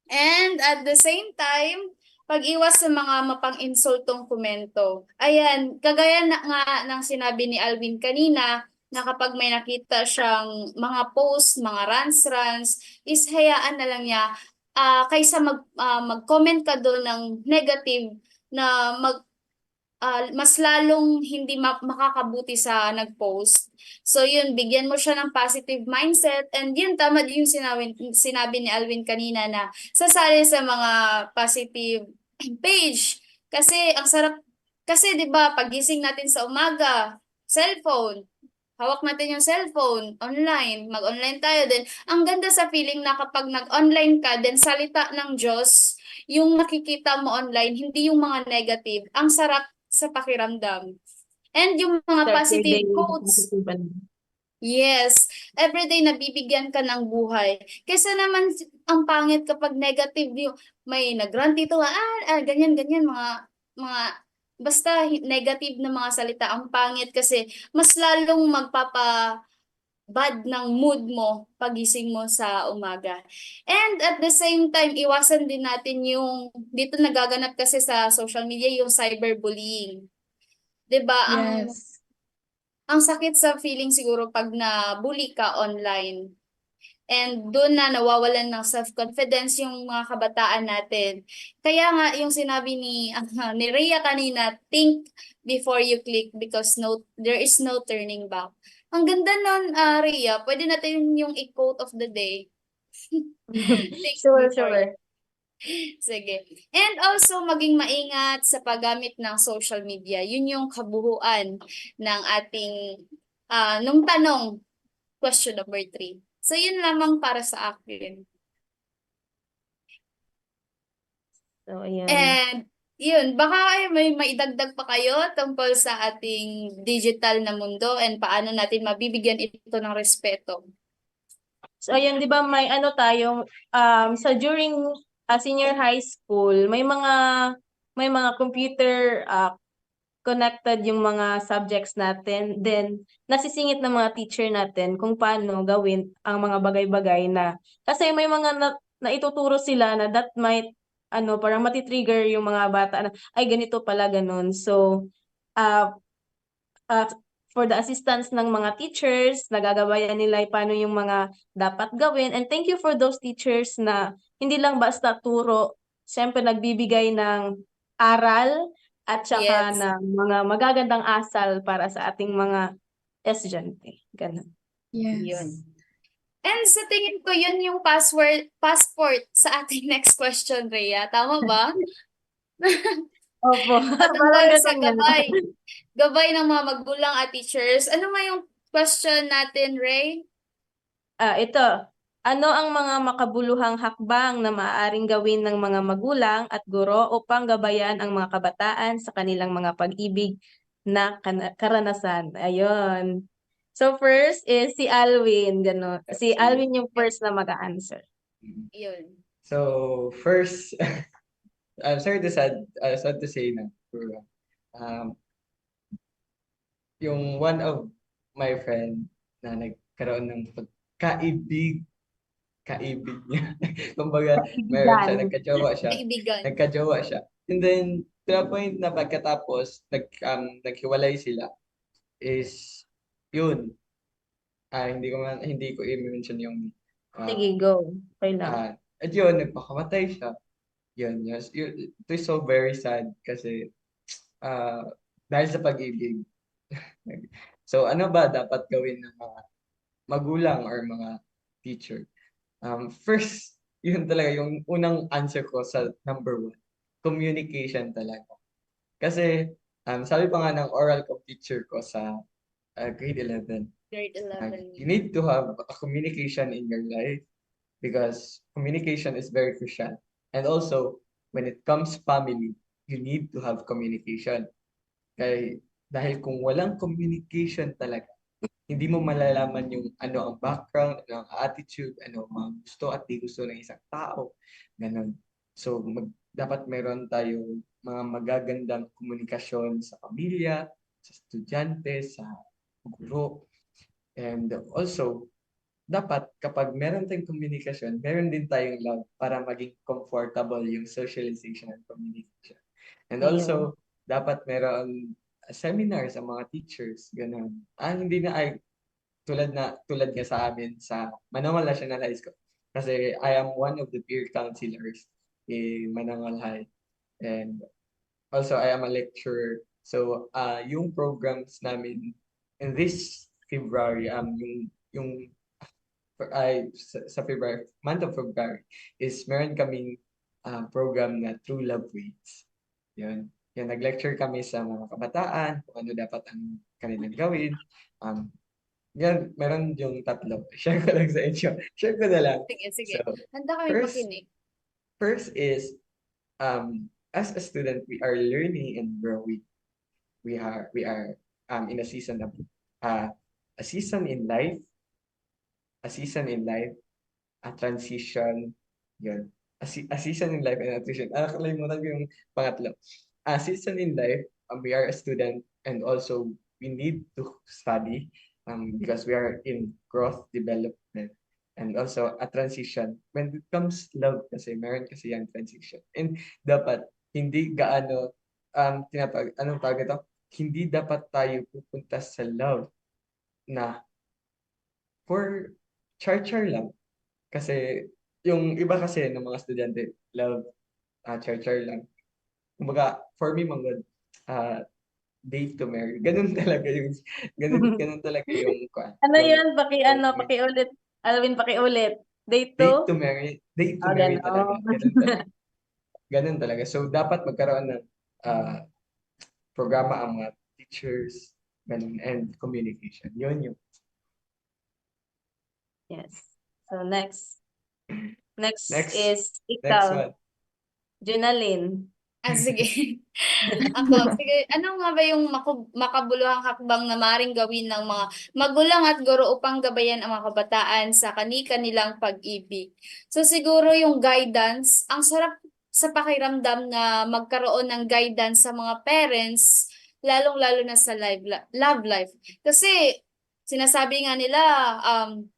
And at the same time, pag-iwas sa mga mapang-insultong komento. Ayan, kagaya na nga ng sinabi ni Alvin kanina, na kapag may nakita siyang mga post, mga rants, is hayaan na lang niya, kaysa mag-comment ka doon ng negative, na mas lalong hindi makakabuti sa nag-post. So yun, bigyan mo siya ng positive mindset, and yun, tama din yung sinabi ni Alvin kanina na sasali sa mga positive page. Kasi ang sarap, kasi 'di ba pagising natin sa umaga, cellphone, hawak natin yung cellphone, online, mag-online tayo din. Ang ganda sa feeling na kapag nag-online ka, then salita ng Diyos, yung nakikita mo online, hindi yung mga negative. Ang sarap sa pakiramdam. And yung mga Start your positive day quotes, positive and yes, everyday nabibigyan ka ng buhay. Kaysa naman ang pangit kapag negative yung may nagrant dito, ganyan, mga, basta negative na mga salita. Ang pangit kasi mas lalong bad ng mood mo pagising mo sa umaga. And at the same time, iwasan din natin yung, dito nagaganap kasi sa social media, yung cyberbullying. 'Di ba? Yes. Ang sakit sa feeling siguro pag na-bully ka online. And doon na nawawalan ng self-confidence yung mga kabataan natin. Kaya nga yung sinabi ni Rhea kanina, think before you click because there is no turning back. Ang ganda nun, Rhea. Pwede natin yung quote of the day. Think Sure, before sure. Sige. And also, maging maingat sa paggamit ng social media. Yun yung kabuhuan ng ating, nung tanong, question number 3. So, yun lamang para sa akin. So, ayan. And Yun, baka may maidagdag pa kayo tungkol sa ating digital na mundo and paano natin mabibigyan ito ng respeto. So ayun, 'di ba may ano tayong sa during senior high school, may mga computer connected yung mga subjects natin. Then nasisingit ng mga teacher natin kung paano gawin ang mga bagay-bagay na kasi may mga naituturo sila na that might parang matitrigger yung mga bata na ay ganito pala ganun. So uh, uh, for the assistance ng mga teachers, nagagabayan nila paano yung mga dapat gawin. And thank you for those teachers na hindi lang basta turo, siyempre nagbibigay ng aral at saka Yes. ng mga magagandang asal para sa ating mga estudyante. Ganun. Yes. Yun. And sa tingin ko, yun yung passport sa ating next question, Rhea. Tama ba? Opo, Patungkol parang sa ganun nga. gabay. Gabay ng mga magulang at teachers. Ano nga yung question natin, Ray? Ito. Ano ang mga makabuluhang hakbang na maaaring gawin ng mga magulang at guro upang gabayan ang mga kabataan sa kanilang mga pag-ibig na karanasan? Ayun. So first is si Alwin, gano'n. Si Alwin yung first na mag-a-answer. Yun. So first, I'm sorry to sad to say na, pero, um, yung one of my friend na nagkaroon ng kaibig niya. Kumbaga, meron siya, Kaibigan. Kaibigan. nagkajowa siya. And then, to the point na pagkatapos, naghiwalay sila, is, yun, hindi ko i-mention yung, Sige, go. Okay lang. at yun, nagpakamatay siya. Yun, yes. It is so very sad kasi, ah, dahil sa pag-ibig. So, ano ba dapat gawin ng mga magulang or mga teacher? First, yun talaga yung unang answer ko sa number one, communication talaga. Kasi, sabi pa nga ng oral co teacher ko sa grade 11, Grade you 11. need to have a communication in your life because communication is very crucial. And also, when it comes family, you need to have communication. Dahil kung walang communication talaga, hindi mo malalaman yung ano ang background, ano ang attitude, ano ang mga gusto at di gusto ng isang tao. Ganon. So, dapat meron tayong mga magagandang komunikasyon sa pamilya, sa estudyante, sa guro. And also, dapat kapag meron tayong communication, meron din tayong love para maging comfortable yung socialization and communication. And Ayun. also, dapat meron seminar sa mga teachers, ganun. Hindi na ay tulad nga sa amin sa Manangal National High School. Kasi I am one of the peer counselors in Manangal High. And also I am a lecturer. So yung programs namin in this February, yung sa February, month of February, is meron kaming program na True Love Waits. Yun. Yan, nag-lecture kami sa mga kabataan, kung ano dapat ang kanilang gawin. Yan, meron yung tatlo. Share ko lang sa inyo. Share ko na lang. Sige, sige. So, Handa kami first, makinig. first is, as a student, we are learning and growing. We are in a season of, a season in life, a season in life, a transition, yun. A season in life and a transition. Nakalimutan ko yung pangatlo. A season in life, we are a student and also we need to study because we are in growth development. And also a transition. When it comes love kasi, meron kasi yung transition. And dapat, hindi gaano, anong tawag ito? Hindi dapat tayo pupunta sa love na for char-char lang. Kasi yung iba kasi ng mga estudyante, love, char-char lang. Kumbaga, for me, mga date to marry. Ganun talaga yung, ganun talaga yung, Ano yung yun? Pakiulit. Alwin, pakiulit. Day date to 2? date to marry talaga. Gano'n. Ganun talaga. Ganun talaga. So, dapat magkaroon ng programa ang mga teachers, ganun, and communication. Yun yung Yes. So next. Next next is next ikaw, one. Junalyn. Sige. Sige, ano nga ba yung makabuluhang hakbang na maring gawin ng mga magulang at guro upang gabayan ang mga kabataan sa kani-kanilang pag-ibig? So siguro yung guidance, ang sarap sa pakiramdam na magkaroon ng guidance sa mga parents, lalong-lalo na sa love life. Kasi sinasabi nga nila, um,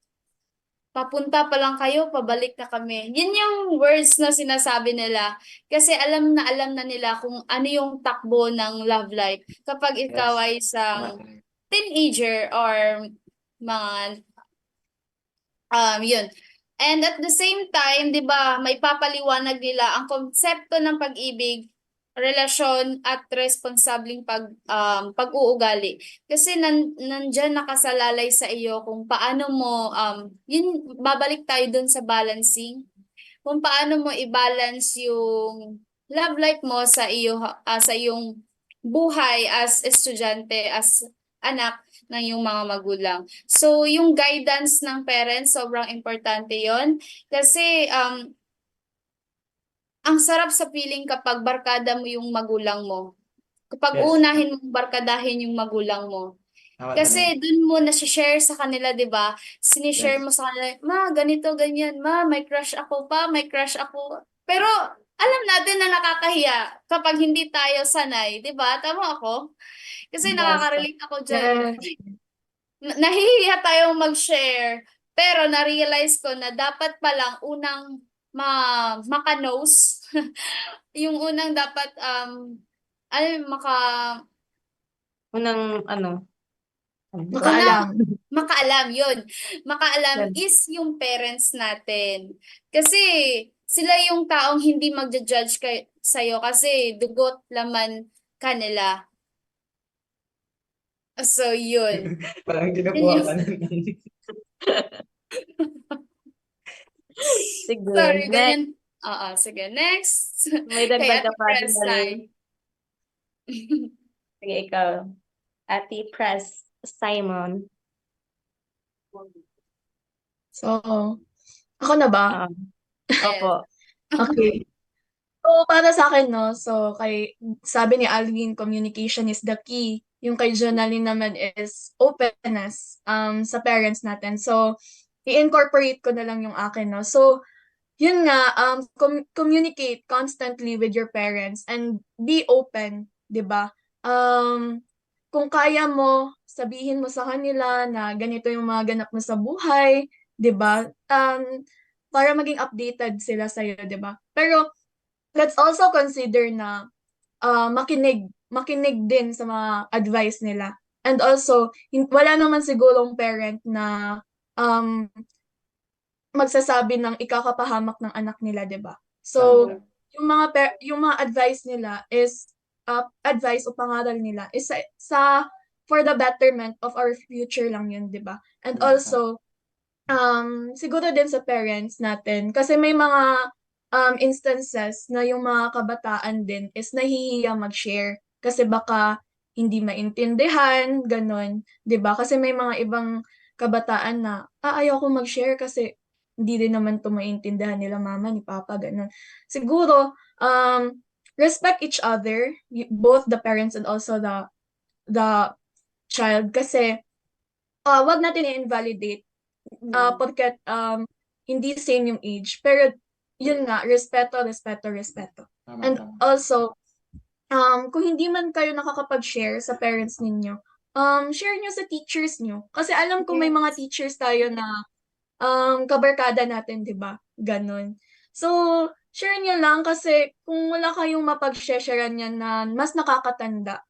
papunta pa lang kayo, pabalik na kami. Yun yung words na sinasabi nila. Kasi alam na nila kung ano yung takbo ng love life. Kapag ikaw Yes. ay Tama isang talaga. teenager or mga, yun. And at the same time, di ba, may papaliwanag nila ang konsepto ng pag-ibig, relasyon at responsabling pag-uugali. Kasi nandyan nakasalalay sa iyo kung paano mo, yun, babalik tayo dun sa balancing. Kung paano mo i-balance yung love life mo sa iyong buhay as estudyante, as anak ng iyong mga magulang. So, yung guidance ng parents, sobrang importante yon. Kasi, ang sarap sa feeling kapag barkada mo yung magulang mo. Kapag Yes. unahin mong barkadahin yung magulang mo. Tama talaga. Kasi dun mo na-share sa kanila, 'di ba? Sinishare Yes. mo sa kanila, ma, ganito, ganyan, ma, may crush ako pa, may crush ako. Pero alam natin na nakakahiya kapag hindi tayo sanay, 'di ba? Tama ako? Kasi Yes. nakaka-relate ako diyan. Yes. Nahihiya tayong mag-share, pero na-realize ko na dapat palang unang maka-knows, yung unang dapat ano maka Unang ano, unang Makaalam. makaalam yun. Makaalam yan. is yung parents natin. Kasi sila yung taong hindi magja-judge sa'yo kasi dugot laman kanila. So, yun. Parang Yun kinukuha yung, ka na Sige, sorry, next. ganyan. Oo, sige. Next. May Kay dagdag ka Ate pa, Press Annalyn. Sige, ikaw. Ate Press Simon. So, ako na ba? Oo. Yes. Opo. Okay. So, para sa akin, no, so, sabi ni Alvin, communication is the key. Yung kay Jonalyn naman is openness sa parents natin. So, i-incorporate ko na lang yung akin, no. So, yun nga, communicate constantly with your parents and be open, 'di ba? Kung kaya mo, sabihin mo sa kanila na ganito yung mga ganap mo sa buhay, 'di ba? Para maging updated sila sa 'di ba? Pero let's also consider na makinig din sa mga advice nila. And also, wala naman sigurong parent na um, magsasabi ng ikakapahamak ng anak nila, 'di ba? Tama So, lang. yung mga advice nila is advice o pangaral nila is for the betterment of our future lang yun, 'di ba? And Tama. also, siguro din sa parents natin kasi may mga instances na yung mga kabataan din is nahihiya mag-share kasi baka hindi maintindihan, ganun, 'di ba? Kasi may mga ibang kabataan na ayaw ko mag-share kasi hindi din naman to maintindihan nila mama ni papa, ganun. Siguro respect each other, both the parents and also the child kasi wag natin i-invalidate porket hindi same yung age. Pero yun nga, respeto, respeto, respeto. Tama, And tama. also, kung hindi man kayo nakakapag-share sa parents ninyo, share nyo sa teachers nyo. Kasi alam ko may mga Yes. teachers tayo na kabarkada natin, di ba? Ganon. So, share nyo lang kasi kung wala kayong mapag-sharean yan na mas nakakatanda,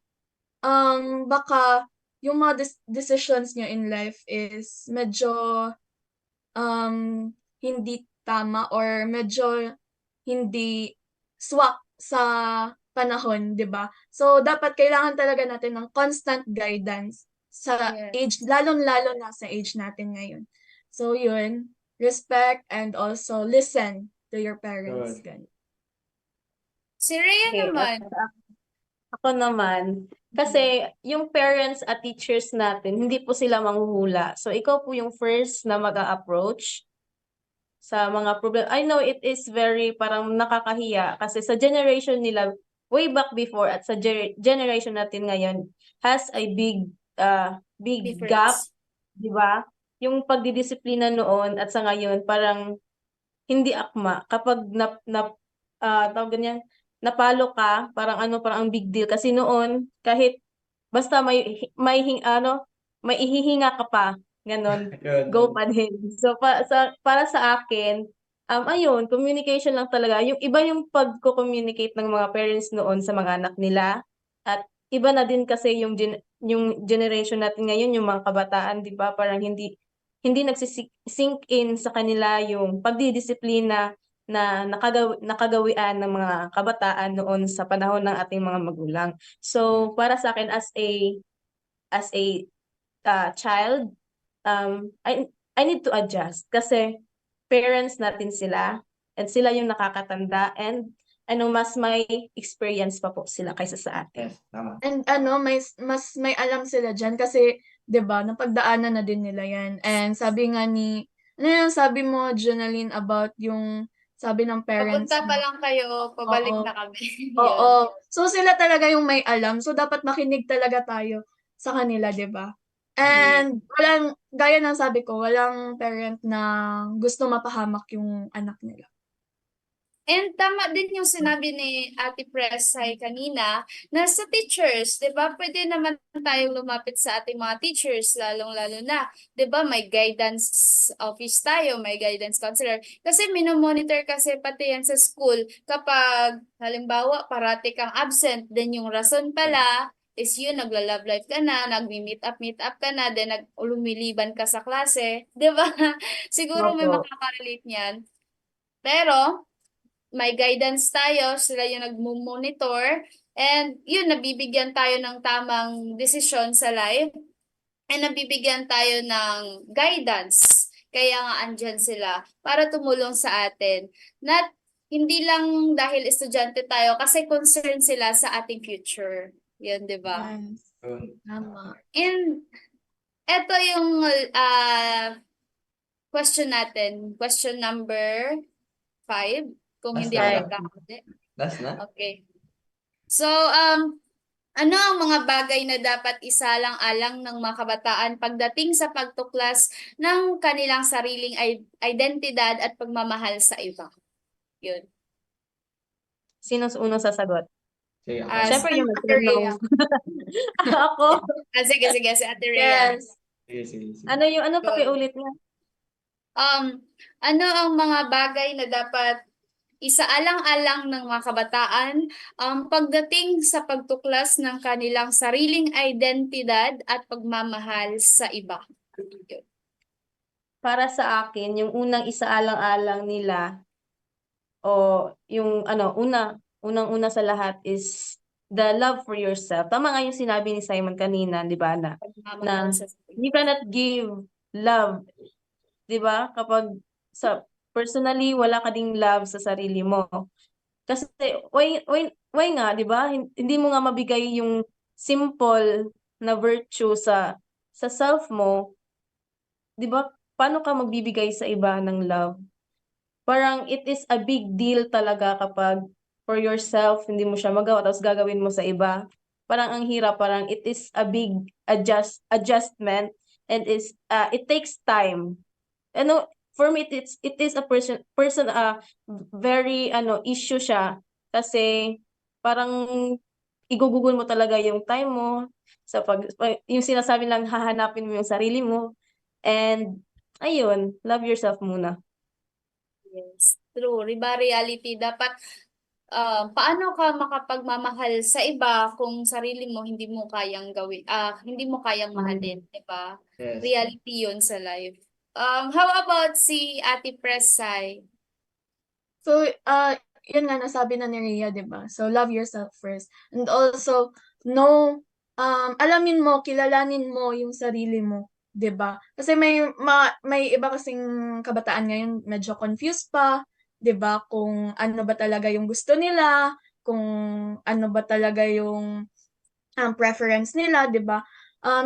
baka yung mga decisions nyo in life is medyo hindi tama or medyo hindi swak sa panahon, 'di ba? So dapat kailangan talaga natin ng constant guidance sa Yes. age, lalong-lalo na sa age natin ngayon. So yun, respect and also listen to your parents. Good. Ganun. Si Rhea Okay. naman. Ako naman, kasi yung parents at teachers natin, hindi po sila manghuhula. So, ikaw po yung first na mag-a-approach sa mga problem. I know it is very parang nakakahiya kasi sa generation nila, way back before at sa generation natin ngayon has a big gap, Difference. di ba? Yung pagdidisiplina noon at sa ngayon parang hindi akma kapag tawag ganyan, napalo ka, parang ang big deal kasi noon kahit basta may ihihinga ka pa, ganon, go Yun. pa din. So para sa akin, ayun, communication lang talaga. Yung iba yung pagko-communicate ng mga parents noon sa mga anak nila at iba na din kasi yung generation natin ngayon, yung mga kabataan, 'di ba? Parang hindi nagsisink in sa kanila yung pagdidisiplina na nakagawian ng mga kabataan noon sa panahon ng ating mga magulang. So, para sa akin as a child, I need to adjust kasi parents natin sila and sila yung nakakatanda and mas may experience pa po sila kaysa sa atin. Yes, tama. And mas may alam sila dyan kasi, 'di ba, napagdaanan na din nila yan. And sabi nga ano yung sabi mo, Jonalyn, about yung sabi ng parents Papunta pa mo? lang kayo, pabalik Oo. na kami. Oo. Yun. So sila talaga yung may alam. So dapat makinig talaga tayo sa kanila, 'di ba? Yeah. And gaya ng sabi ko, walang parent na gusto mapahamak yung anak nila. And tama din yung sinabi ni Ate Presay kanina na sa teachers, 'di ba? Pwede naman tayong lumapit sa ating mga teachers lalong-lalo na, 'di ba? May guidance office tayo, may guidance counselor. Kasi minomonitor kasi pati yan sa school kapag halimbawa parati kang absent, then yung rason pala is yun, nagla-love life ka na, nagmi-meet up ka na, then lumiliban ka sa klase, 'di ba? Siguro may Opo. makaka-relate niyan. Pero may guidance tayo, sila yung nagmo-monitor, and yun, nabibigyan tayo ng tamang desisyon sa life, and nabibigyan tayo ng guidance. Kaya nga andyan sila para tumulong sa atin. Not, hindi lang dahil estudyante tayo, kasi concerned sila sa ating future. Yun, di ba? Yes. Yun. Tama. And eto yung question natin. Question number 5, kung Last hindi na ako ba? nagkakamali. Last na? Okay. So, ano ang mga bagay na dapat isalang-alang ng mga kabataan pagdating sa pagtuklas ng kanilang sariling identidad at pagmamahal sa iba? Yun. Sino unang sasagot? Sige, ako. Syempre yung Ate Rhea. ako. Sige, si Ate Rhea. Yes. Sige. Ano Go. pakiulit niya? Ano ang mga bagay na dapat isaalang-alang ng mga kabataan pagdating sa pagtuklas ng kanilang sariling identidad at pagmamahal sa iba? Yun. Para sa akin, yung unang isaalang-alang nila o yung unang-una sa lahat is the love for yourself. Tama nga yung sinabi ni Simon kanina, di ba, na Pagmamahal sa you cannot give love, di ba? Kapag personally wala ka ding love sa sarili mo. Kasi why nga, di ba? Hindi mo nga mabigay yung simple na virtue sa self mo, di ba? Paano ka magbibigay sa iba ng love? Parang it is a big deal talaga kapag for yourself hindi mo siya magawa tapos gagawin mo sa iba. Parang ang hirap, parang it is a big adjustment and it takes time. For me it is a person very issue siya kasi parang igugugol mo talaga yung time mo sa yung sinasabi lang hahanapin mo yung sarili mo and ayun, love yourself muna. Yes, true. Iba reality. Dapat, paano ka makapagmamahal sa iba kung sarili mo hindi mo kayang gawin, hindi mo kayang mahalin, di ba? Yes. Reality yun sa life. How about si Ate Presay? So, yun nga nasabi na ni Rhea, 'di ba? So, love yourself first. And also, alamin mo, kilalanin mo yung sarili mo, 'di ba? Kasi may iba kasing kabataan ngayon medyo confused pa, 'di ba? Kung ano ba talaga yung gusto nila, kung ano ba talaga yung preference nila, 'di ba?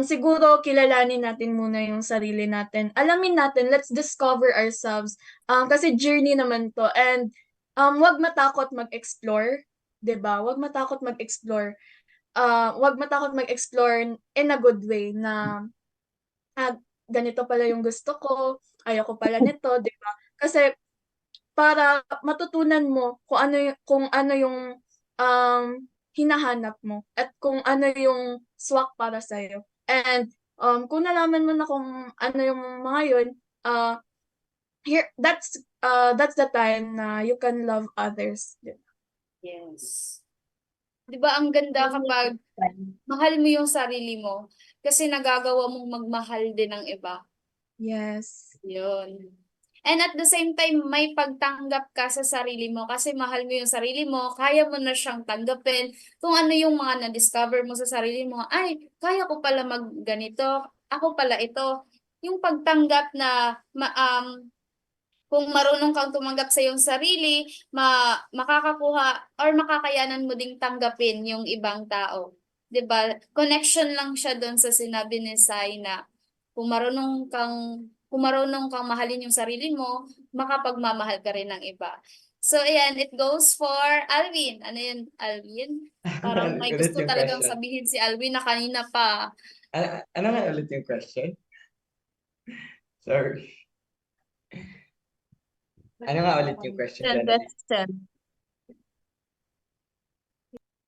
Siguro kilalanin natin muna yung sarili natin. Alamin natin, let's discover ourselves. Kasi journey naman to and wag matakot mag-explore, 'di ba? Huwag matakot mag-explore. Huwag matakot mag-explore in a good way na ah, ganito pala yung gusto ko, ayoko pala nito, 'di ba? Kasi para matutunan mo kung ano yung um, hinahanap mo at kung ano yung swak para sa'yo. And kung nalaman mo na kung ano yung mga yun, uh, that's the time na you can love others. Yes. 'Di ba ang ganda kapag mahal mo yung sarili mo kasi nagagawa mong magmahal din ng iba. Yes. Yun. And at the same time, may pagtanggap ka sa sarili mo kasi mahal mo yung sarili mo, kaya mo na siyang tanggapin. Kung ano yung mga na-discover mo sa sarili mo, ay, kaya ko pala magganito, ako pala ito. Yung pagtanggap na kung marunong kang tumanggap sa iyong sarili, makakakuha or makakayanan mo ding tanggapin yung ibang tao. 'Di ba? Connection lang siya doon sa sinabi ni Sai na kung marunong kang mahalin yung sarili mo, makapagmamahal ka rin ng iba. So ayan, it goes for Alvin. Ano yun, Alvin? Parang may Ulit gusto yung talagang question. sabihin si Alvin na kanina pa. Ano nga ulit yung question? Sorry. Ano nga ulit yung question, Janeline? Question.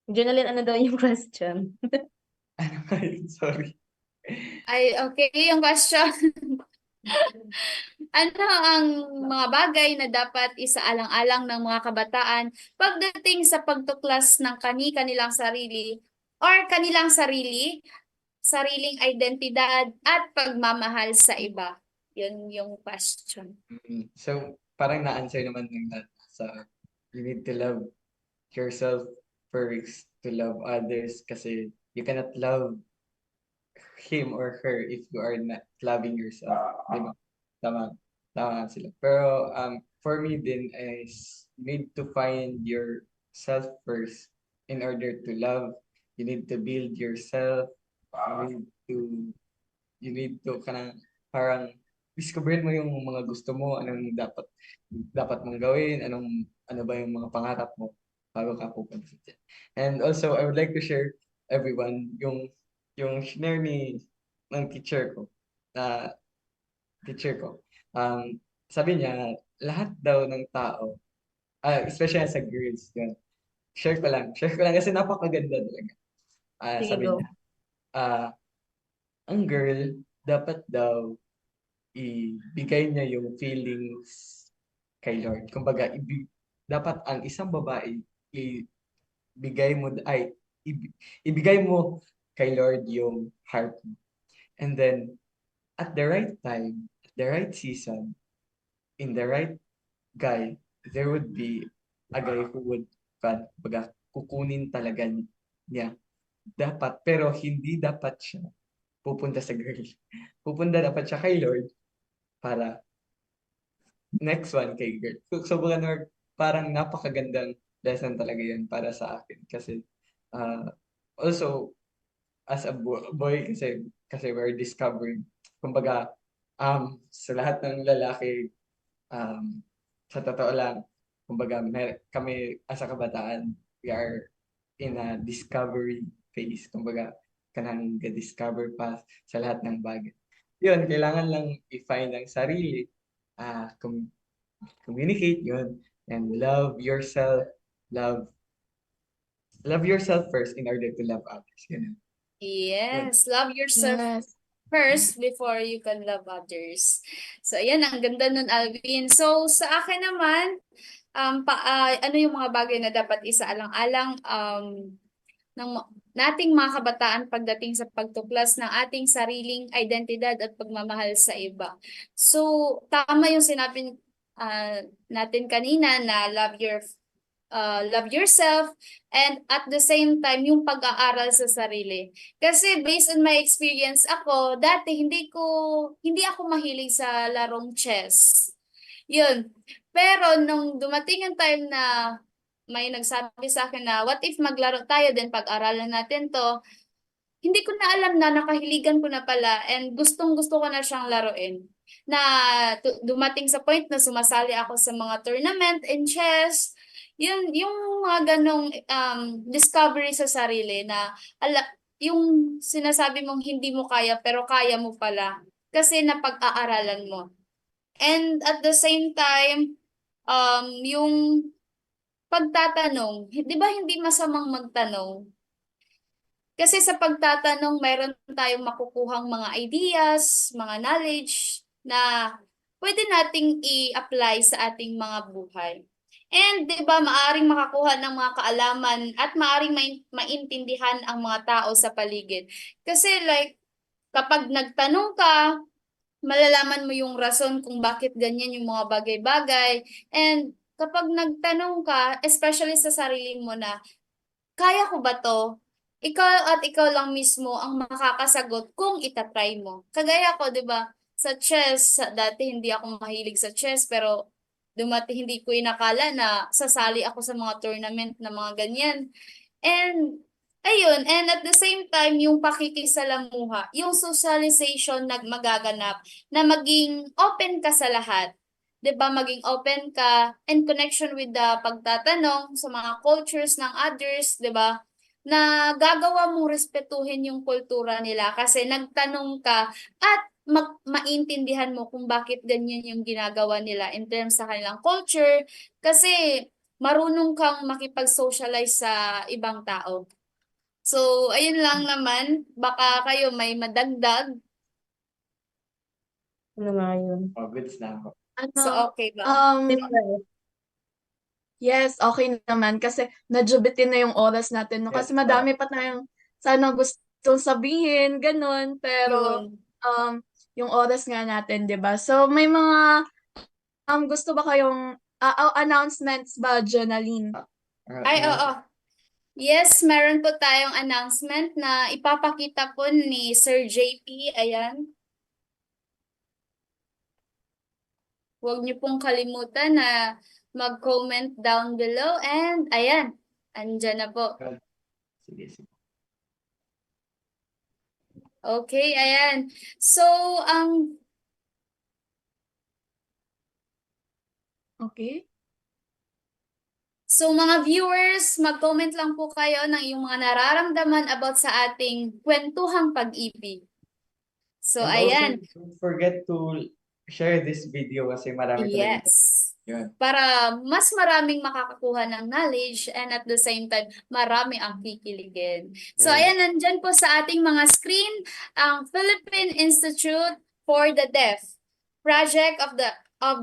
Jonalyn, ano daw yung question? Ano nga yun? Sorry. Ay, okay, yung question. Ano ang mga bagay na dapat isaalang-alang ng mga kabataan pagdating sa pagtuklas ng kanilang sarili or kanilang sariling identidad at pagmamahal sa iba? Yun yung question. So, parang na-answer naman ng lahat. So, you need to love yourself first to love others kasi you cannot love him or her if you are not loving yourself. Di ba? Tama. Tama sila. Pero for me din is you need to find yourself first in order to love. You need to build yourself. You need to kanang parang discoverin mo yung mga gusto mo, anong dapat mong gawin, ano ba yung mga pangarap mo bago ka pupunta dyan. And also, I would like to share everyone yung share ng teacher ko. Sabi niya, lahat daw ng tao, especially sa girls, yun. Share ko lang kasi napakaganda talaga. Sige, Sabi go. niya, ah, ang girl, dapat daw ibigay niya yung feelings kay Lord. Kumbaga, dapat ang isang babae, ibigay mo, ay, ibigay mo kay Lord yung heart mo. And then, at the right time, at the right season, in the right guy, there would be a guy who would, kumbaga, kukunin talaga niya. Dapat, pero hindi dapat siya pupunta sa girl. Pupunta dapat siya kay Lord para next one kay girl. So, mga parang napakagandang lesson talaga yun para sa akin. Kasi, uh, also, as a boy, kasi we're discovering, kumbaga, sa lahat ng lalaki, sa totoo lang, kumbaga, kami as a kabataan, we are in a discovery phase. Kumbaga, kanang discover pa sa lahat ng bagay. Yun, kailangan lang i-find ang sarili, communicate yun, and love love yourself first in order to love others. Yun. Yun. Yes, love yourself Yes. first before you can love others. So, ayan, ang ganda nun, Alvin. So, sa akin naman, ano yung mga bagay na dapat isaalang-alang ng nating mga kabataan pagdating sa pagtuklas ng ating sariling identidad at pagmamahal sa iba. So, tama yung sinabi natin kanina na love yourself, and at the same time, yung pag-aaral sa sarili. Kasi based on my experience, ako, dati hindi ako mahilig sa larong chess. Yun. Pero nung dumating yung time na may nagsabi sa akin na, what if maglaro tayo, then pag-aralan natin to, hindi ko na alam na nakahiligan ko na pala and gustong-gusto ko na siyang laruin. Na dumating sa point na sumasali ako sa mga tournament in chess. yung mga ganong discovery sa sarili na yung sinasabi mong hindi mo kaya pero kaya mo pala kasi napag-aaralan mo. And at the same time, yung pagtatanong, di ba hindi masamang magtanong? Kasi sa pagtatanong, mayroon tayong makukuhang mga ideas, mga knowledge na pwede nating i-apply sa ating mga buhay. And 'di ba, maaring makakuha ng mga kaalaman at maaring maintindihan ang mga tao sa paligid. Kasi like kapag nagtanong ka, malalaman mo yung rason kung bakit ganyan yung mga bagay-bagay. And kapag nagtanong ka, especially sa sarili mo na kaya ko ba to? Ikaw at ikaw lang mismo ang makakasagot kung itatry mo. Kagaya ko, di ba? Sa chess, dati hindi ako mahilig sa chess, pero dumati hindi ko inakala na sasali ako sa mga tournament na mga ganyan. And, ayun, and at the same time, yung pakikisalamuha, yung socialization na magaganap, na maging open ka sa lahat. 'Di ba, maging open ka and connection with the pagtatanong sa mga cultures ng others, 'di ba? Na gagawa mong respetuhin yung kultura nila kasi nagtanong ka at maintindihan mo kung bakit ganyan yung ginagawa nila in terms sa kanilang culture kasi marunong kang makipag-socialize sa ibang tao. So, ayun lang naman. Baka kayo may madagdag. Ano nga yun? Goods na ako. So, Ano, okay ba? Diba? yes, okay naman kasi medyo bitin na yung oras natin, no? Kasi Yes, madami pa tayong sana gustong sabihin, ganun. Pero Yun. um, yung oras nga natin, di ba? So may mga gusto ba kayong announcements ba, Jonalyn? Ay, oo. Yes, meron po tayong announcement na ipapakita po ni Sir JP. Ayan. Huwag niyo pong kalimutan na mag-comment down below. And ayan, andyan na po. Sige, sige. Okay, ayan. So, ang Okay? So mga viewers, mag-comment lang po kayo ng iyong mga nararamdaman about sa ating kwentuhang pag-ibig. So And ayan, also, don't forget to share this video kasi marami talaga. yes. Yun. Para mas maraming makakakuha ng knowledge and at the same time, marami ang kikiligin. So Yes. ayan, nandyan po sa ating mga screen ang Philippine Institute for the Deaf, project of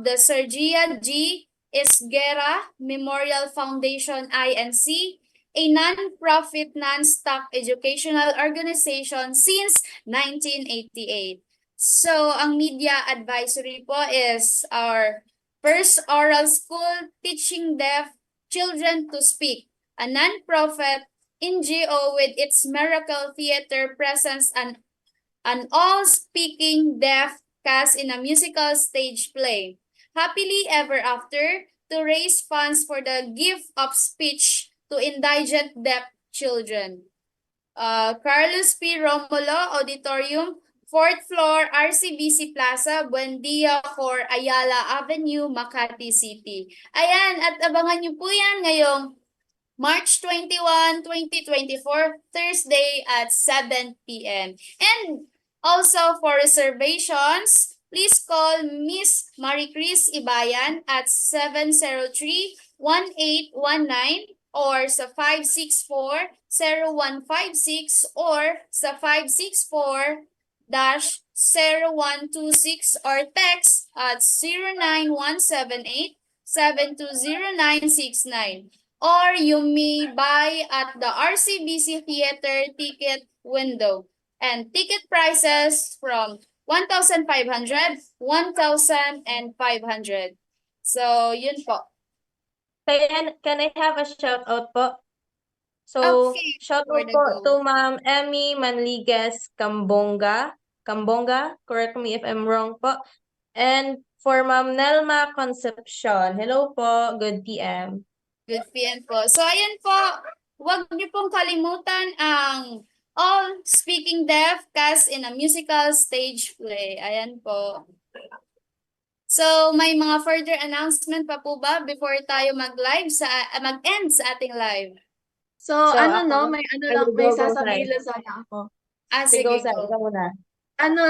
the Sergia G. Esguerra Memorial Foundation INC, a non-profit, non-stock educational organization since 1988. So, ang media advisory po is our First Oral School Teaching Deaf Children to Speak, a non-profit NGO with its Miracle Theater presence and an all-speaking deaf cast in a musical stage play. Happily Ever After, to raise funds for the gift of speech to indigent deaf children. Carlos P. Romulo Auditorium, 4th floor, RCBC Plaza, Buendia for Ayala Avenue, Makati City. Ayan, at abangan niyo po yan ngayong March 21, 2024, Thursday at 7 p.m. And also for reservations, please call Miss Marie Chris Ibayan at 703-1819 or sa 564-0156 or sa 564-0126 or text at 09178-720969. Or you may buy at the RCBC Theater ticket window. And ticket prices from 1,500, 1,500. So, yun po. Can I have a shout out po? So, Okay, shout for out the po go. to Ma'am Emmy Manliguez Cambonga. Correct me if I'm wrong po. And for Ma'am Nelma Concepcion. Hello po, good PM. Good PM po. So, ayan po. Huwag niyo pong kalimutan ang All Speaking Deaf cast in a musical stage play. Ayan po. So, may mga further announcement pa po ba before tayo mag-end sa ating live? So, So, ano ako, no, may sasabihin lang sana ako. Sige, Sige, Sai, go. ikaw muna.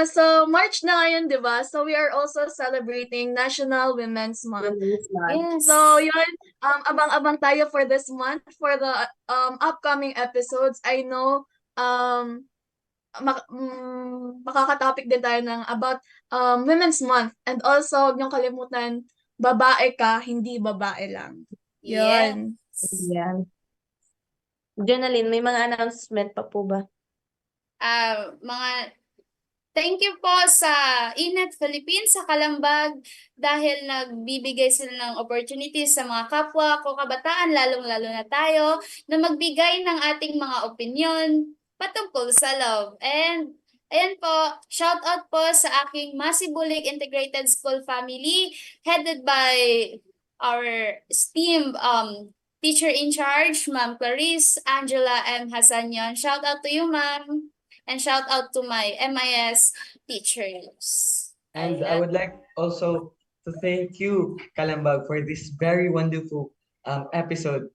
So March na ngayon, di ba? So we are also celebrating National Women's Month. Yes. So yun, abang-abang tayo for this month, for the upcoming episodes. I know makakatopic din tayo ng about Women's Month. And also, huwag niyong kalimutan, babae ka, hindi babae lang. Yun. Yan. Jonalyn, may mga announcement pa po ba? Thank you po sa Inet Philippines sa Kalambag dahil nagbibigay sila ng opportunities sa mga kapwa ko kabataan, lalong-lalo na tayo, na magbigay ng ating mga opinion patungkol sa love. And ayan po, shout out po sa aking Masibulig Integrated School family headed by our esteemed teacher in charge, Ma'am Clarice Angela M. Hasanyon. Shout out to you, ma'am. And shout out to my MIS teachers. And I would like also to thank you, Kalambag, for this very wonderful episode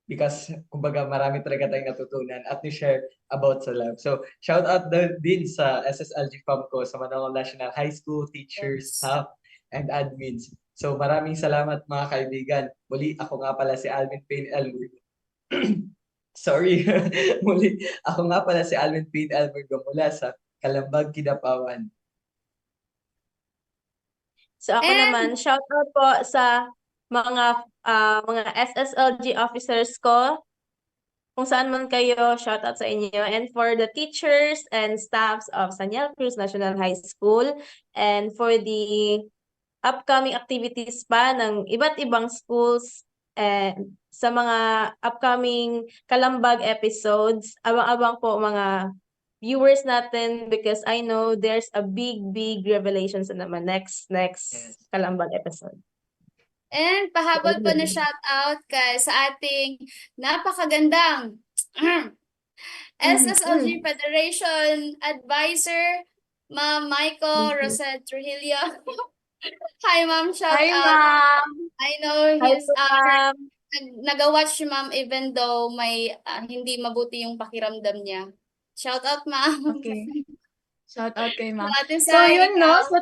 because kumbaga marami talaga tayong natutunan at ni-share about sa love. So, shout out din sa SSLG FAM ko sa Manawag National High School, teachers, Yes. staff, and admins. So, maraming salamat mga kaibigan. Muli, ako nga pala si Alvin Payne Elmurgo. Sorry. Muli, ako nga pala si Alvin Payne Elmurgo mula sa Kalambag, Kidapawan. So ako And- naman, shout out po sa mga SSLG officers ko. Kung saan man kayo, shout out sa inyo. And for the teachers and staffs of Sanyal Cruz National High School, and for the upcoming activities pa ng iba't ibang schools, and sa mga upcoming Kalambag episodes, abang-abang po mga viewers natin because I know there's a big revelations na naman next Kalambag episode. And pahabol po na shout out sa ating napakagandang SSLG Federation Advisor, Ma'am Michael Rosette Trujillo. Hi, Ma'am. Shout Hi, out. ma'am! I know Hi he's po, ma'am. nag-watch si Ma'am even though may hindi mabuti yung pakiramdam niya. Shout out, Ma'am. Okay. Shout out kay ma'am. Ate So Sai, yun no, ikaw. so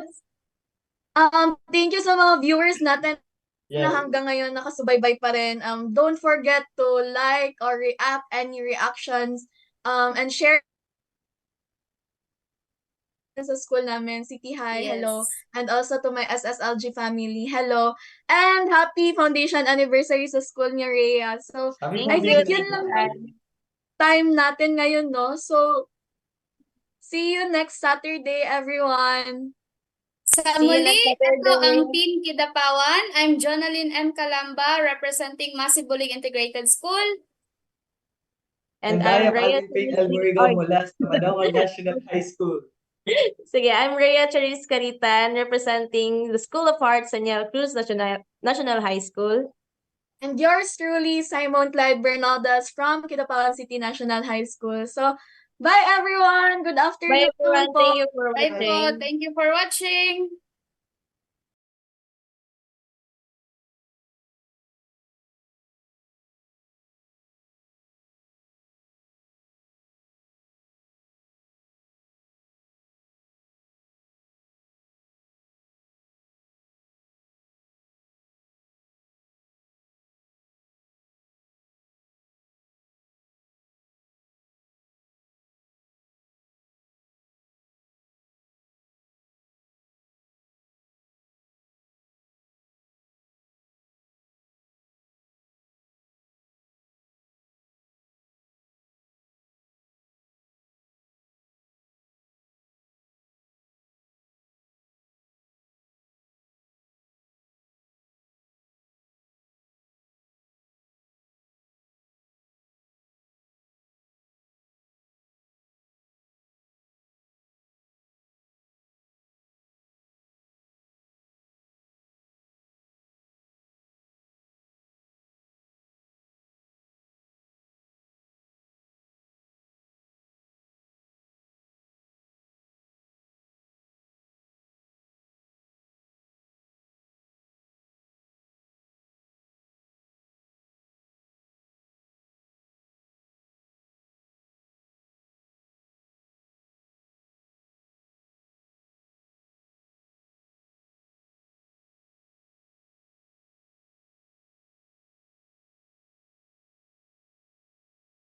thank you sa mga viewers natin na Yes. hanggang ngayon nakasubaybay pa rin. Don't forget to like or react any reactions and share sa school namin, City High, hello. Yes. And also to my SSLG family, hello. And happy foundation anniversary sa school niya, Rhea. So, Happy I think foundation. yun lang yung time natin ngayon, no? So, see you next Saturday, everyone. Sa See you muli, next ito Saturday. ang Team Kidapawan. I'm Jonalyn M. Calamba, representing Masibulig Integrated School. And I I'm am Rhea Alvin Payne Charis- Elmurgo Oy, mula sa Manawag National High School. Sige, I'm Rhea Charis Caritan, representing the School of Arts, Sanyal Cruz National High School. And yours truly, Simon Clyde Bernaldas from Kidapawan City National High School. So, bye everyone! Good Bye afternoon everyone. po. Thank you for Bye po. watching. Thank you for watching.